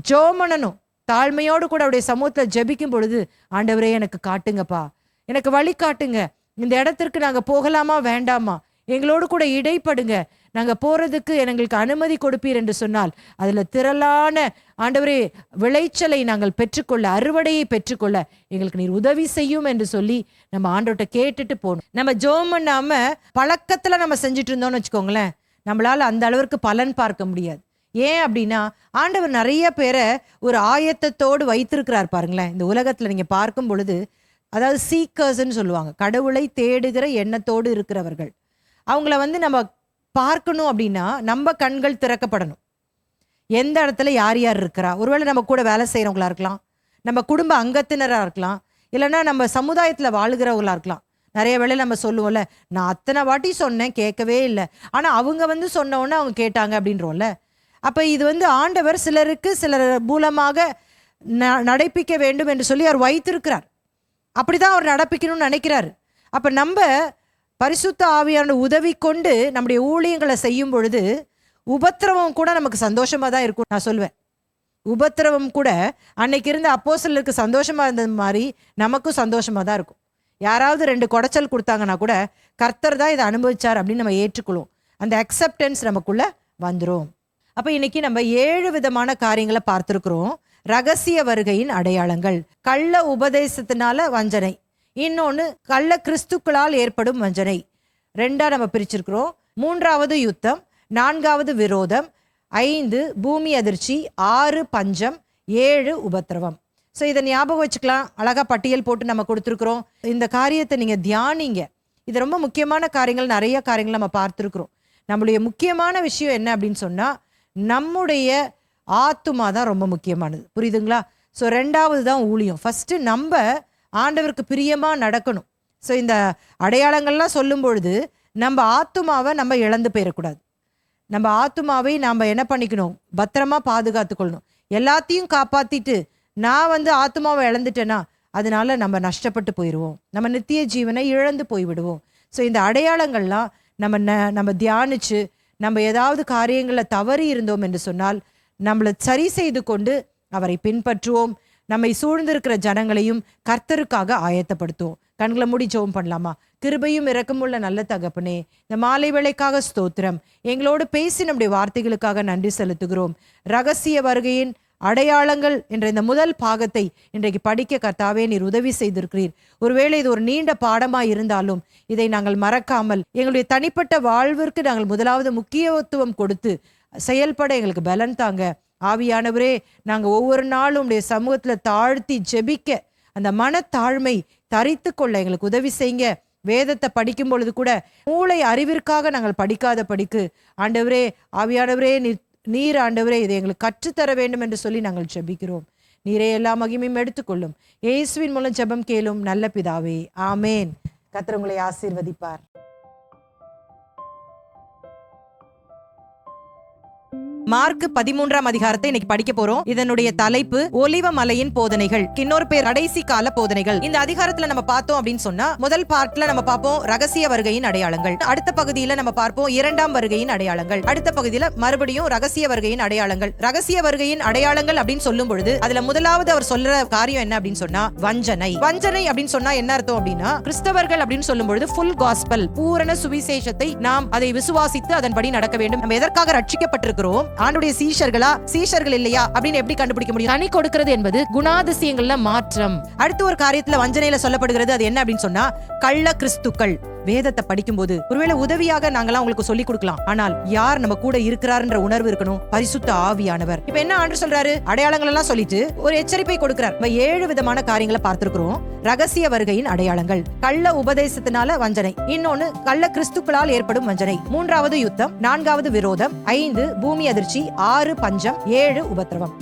ஜோமனனும் தாழ்மையோடு கூட அவருடைய சமூகத்துல ஜெபிக்கும் பொழுது, ஆண்டவரே எனக்கு காட்டுங்கப்பா, எனக்கு வழி காட்டுங்க, இந்த இடத்திற்கு நாங்க போகலாமா வேண்டாமா, எங்களோடு கூட இடைப்படுங்க, நாங்க போறதுக்கு எங்களுக்கு அனுமதி கொடுப்பீர் என்று சொன்னால் அதுல திரளான ஆண்டவரே விளைச்சலை நாங்கள் பெற்றுக்கொள்ள, அறுவடையை பெற்றுக்கொள்ள எங்களுக்கு நீர் உதவி செய்யும் என்று சொல்லி நம்ம ஆண்டவர்கிட்ட கேட்டுட்டு போகணும். நம்ம ஜெபம் பண்ணாம பழக்கத்துல நம்ம செஞ்சுட்டு இருந்தோம்னு வச்சுக்கோங்களேன், நம்மளால அந்த அளவிற்கு பலன் பார்க்க முடியாது. ஏன் அப்படின்னா ஆண்டவர் நிறைய பேரை ஒரு ஆயத்தத்தோடு வைத்திருக்கிறார். பாருங்களேன், இந்த உலகத்துல நீங்க பார்க்கும் பொழுது, அதாவது சீக்கர்ஸ்ன்னு சொல்லுவாங்க, கடவுளை தேடுகிற எண்ணத்தோடு இருக்கிறவர்கள். அவங்கள நம்ம பார்க்கணும் அப்படின்னா நம்ம கண்கள் திறக்கப்படணும். எந்த இடத்துல யார் யார் இருக்கிறா, ஒருவேளை நம்ம கூட வேலை செய்கிறவங்களா இருக்கலாம், நம்ம குடும்ப அங்கத்தினராக இருக்கலாம், இல்லைன்னா நம்ம சமுதாயத்தில் வாழுகிறவங்களா இருக்கலாம். நிறைய வேளை நம்ம சொல்லுவோம்ல, நான் அத்தனை வாட்டி சொன்னேன் கேட்கவே இல்லை, ஆனால் அவங்க சொன்னோன்னே அவங்க கேட்டாங்க அப்படின்றோம்ல. அப்போ இது ஆண்டவர் சிலருக்கு சிலர் மூலமாக நடப்பிக்க வேண்டும் என்று சொல்லி அவர் வைத்திருக்கிறார். அப்படிதான் அவர் நடப்பிக்கணும்னு நினைக்கிறாரு. அப்போ நம்ம பரிசுத்த ஆவியான உதவி கொண்டு நம்முடைய ஊழியங்களை செய்யும் பொழுது உபத்திரவம் கூட நமக்கு சந்தோஷமா தான் இருக்கும். நான் சொல்வேன், உபத்திரவம் கூட அன்னைக்கு இருந்த அப்போஸ்தலருக்கு சந்தோஷமா இருந்தது மாதிரி நமக்கும் சந்தோஷமா தான் இருக்கும். யாராவது 2 குடைச்சல் கொடுத்தாங்கன்னா கூட கர்த்தர் தான் இதை அனுபவிச்சார் அப்படின்னு நம்ம ஏற்றுக்கொள்வோம். அந்த அக்செப்டன்ஸ் நமக்குள்ள வந்துடும். அப்ப இன்னைக்கு நம்ம 7 விதமான காரியங்களை பார்த்திருக்கிறோம். ரகசிய வருகையின் அடையாளங்கள், கள்ள உபதேசத்தினால வஞ்சனை, இன்னொன்னு கள்ள கிறிஸ்துக்களால் ஏற்படும் வஞ்சனை, 2ஆ நம்ம பிரிச்சிருக்கிறோம். 3வது யுத்தம், 4வது விரோதம், 5 பூமி அதிர்ச்சி, 6 பஞ்சம், 7 உபத்திரவம். ஸோ இதை ஞாபகம் வச்சுக்கலாம். அழகா பட்டியல் போட்டு நம்ம கொடுத்துருக்குறோம். இந்த காரியத்தை நீங்க தியானிங்க. இது ரொம்ப முக்கியமான காரியங்கள், நிறைய காரியங்கள் நம்ம பார்த்துருக்குறோம். நம்மளுடைய முக்கியமான விஷயம் என்ன அப்படின்னு சொன்னா, நம்முடைய ஆத்துமா தான் ரொம்ப முக்கியமானது. புரியுதுங்களா? ஸோ 2வது தான் ஊழியம். ஃபர்ஸ்ட் நம்ம ஆண்டவருக்கு பிரியமா நடக்கணும். ஸோ இந்த அடையாளங்கள்லாம் சொல்லும் பொழுது நம்ம ஆத்துமாவை நம்ம இழந்து போயிடக்கூடாது. நம்ம ஆத்துமாவை நாம் என்ன பண்ணிக்கணும், பத்திரமா பாதுகாத்து கொள்ளணும். எல்லாத்தையும் காப்பாத்திட்டு நான் ஆத்துமாவை இழந்துட்டேன்னா அதனால நம்ம நஷ்டப்பட்டு போயிடுவோம், நம்ம நித்திய ஜீவனை இழந்து போய்விடுவோம். ஸோ இந்த அடையாளங்கள்லாம் நம்ம தியானிச்சு நம்ம ஏதாவது காரியங்களில் தவறி இருந்தோம் என்று சொன்னால் நம்மளை சரி செய்து கொண்டு அவரை பின்பற்றுவோம். நம்மை சூழ்ந்திருக்கிற ஜனங்களையும் கர்த்தருக்காக ஆயத்தப்படுத்துவோம். கண்களை மூடி ஜெபம் பண்ணலாமா? கிருபையும் இரக்கமுள்ள நல்ல தகப்பனே, இந்த மாலை வேளைக்காக ஸ்தோத்திரம். எங்களோடு பேசி நம்முடைய வார்த்தைகளுக்காக நன்றி செலுத்துகிறோம். ரகசிய வருகையின் அடையாளங்கள் என்ற இந்த முதல் பாகத்தை இன்றைக்கு படிக்க கர்த்தாவே நீர் உதவி செய்திருக்கிறீர். ஒருவேளை இது ஒரு நீண்ட பாடமாய் இருந்தாலும் இதை நாங்கள் மறக்காமல் எங்களுடைய தனிப்பட்ட வாழ்விற்கு நாங்கள் முதலாவது முக்கியத்துவம் கொடுத்து செயல்பட எங்களுக்கு பலன் தாங்க. ஆவியானவரே, நாங்கள் ஒவ்வொரு நாளும் உடைய சமூகத்துல தாழ்த்தி ஜெபிக்க அந்த மனத்தாழ்மை தரித்து கொள்ள எங்களுக்கு உதவி செய்யுங்க. வேதத்தை படிக்கும் பொழுது கூட மூளை அறிவிற்காக நாங்கள் படிக்காத படிக்கு ஆண்டவரே, ஆவியானவரே, நீர் ஆண்டவரே இதை எங்களுக்கு கற்றுத்தர வேண்டும் என்று சொல்லி நாங்கள் ஜெபிக்கிறோம். நீரே எல்லா மகிமையும் எடுத்துக்கொள்ளும். இயேசுவின் மூலம் ஜெபம் கேளும் நல்ல பிதாவே, ஆமேன். கர்த்தர் உங்களை ஆசீர்வதிப்பார். மார்க் 13ஆம் அதிகாரத்தை இன்னைக்கு படிக்க போறோம். இதனுடைய தலைப்பு ஒலிவ மலையின் போதனைகள், இன்னொரு பேர் கடைசி கால போதனைகள். இந்த அதிகாரத்துல நம்ம பார்த்தோம் அப்படின்னு சொன்னா, முதல் பார்ட்ல நம்ம பார்ப்போம் ரகசிய வருகையின் அடையாளங்கள். அடுத்த பகுதியில நம்ம பார்ப்போம் இரண்டாம் வருகையின் அடையாளங்கள். அடுத்த பகுதியில மறுபடியும் ரகசிய வருகையின் அடையாளங்கள். ரகசிய வருகையின் அடையாளங்கள் அப்படின்னு சொல்லும் பொழுது அதுல முதலாவது அவர் சொல்ற காரியம் என்ன அப்படின்னு சொன்னா வஞ்சனை. வஞ்சனை அப்படின்னு சொன்னா என்ன அர்த்தம் அப்படின்னா, கிறிஸ்தவர்கள் அப்படின்னு சொல்லும் பொழுது ஃபுல் காஸ்பல், பூரண சுவிசேஷத்தை நாம் அதை விசுவாசித்து அதன்படி நடக்க வேண்டும். நம்ம எதற்காக ரட்சிக்கப்பட்டிருக்கிறோம்? ஆண்டுடைய சீஷர்கள் இல்லையா அப்படின்னு எப்படி கண்டுபிடிக்க முடியும்? கனி கொடுக்கிறது என்பது குணாதிசயங்கள்ல மாற்றம். அடுத்த ஒரு காரியத்துல வஞ்சனையில சொல்லப்படுகிறது. அது என்ன அப்படின்னு சொன்னா கள்ள கிறிஸ்துக்கள். வேதத்தை படிக்கும் போது ஒருவேளை உதவியாக நாங்களாம் உங்களுக்கு சொல்லி கொடுக்கலாம், ஆனால் யார் நம்ம கூட இருக்கிறார்ன்ற உணர்வு இருக்கணும். பரிசுத்த ஆவியானவர். இப்ப என்ன ஆண்டு சொல்றாரு? அடையாளங்கள் எல்லாம் சொல்லிட்டு ஒரு எச்சரிப்பை கொடுக்கிறார். 7 விதமான காரியங்களை பார்த்திருக்கிறோம். ரகசிய வருகையின் அடையாளங்கள், கள்ள உபதேசத்தினால வஞ்சனை, இன்னொன்னு கள்ள கிறிஸ்துக்களால் ஏற்படும் வஞ்சனை, 3வது யுத்தம், 4வது விரோதம், 5 பூமி அதிர்ச்சி, 6 பஞ்சம், 7 உபத்திரவம்.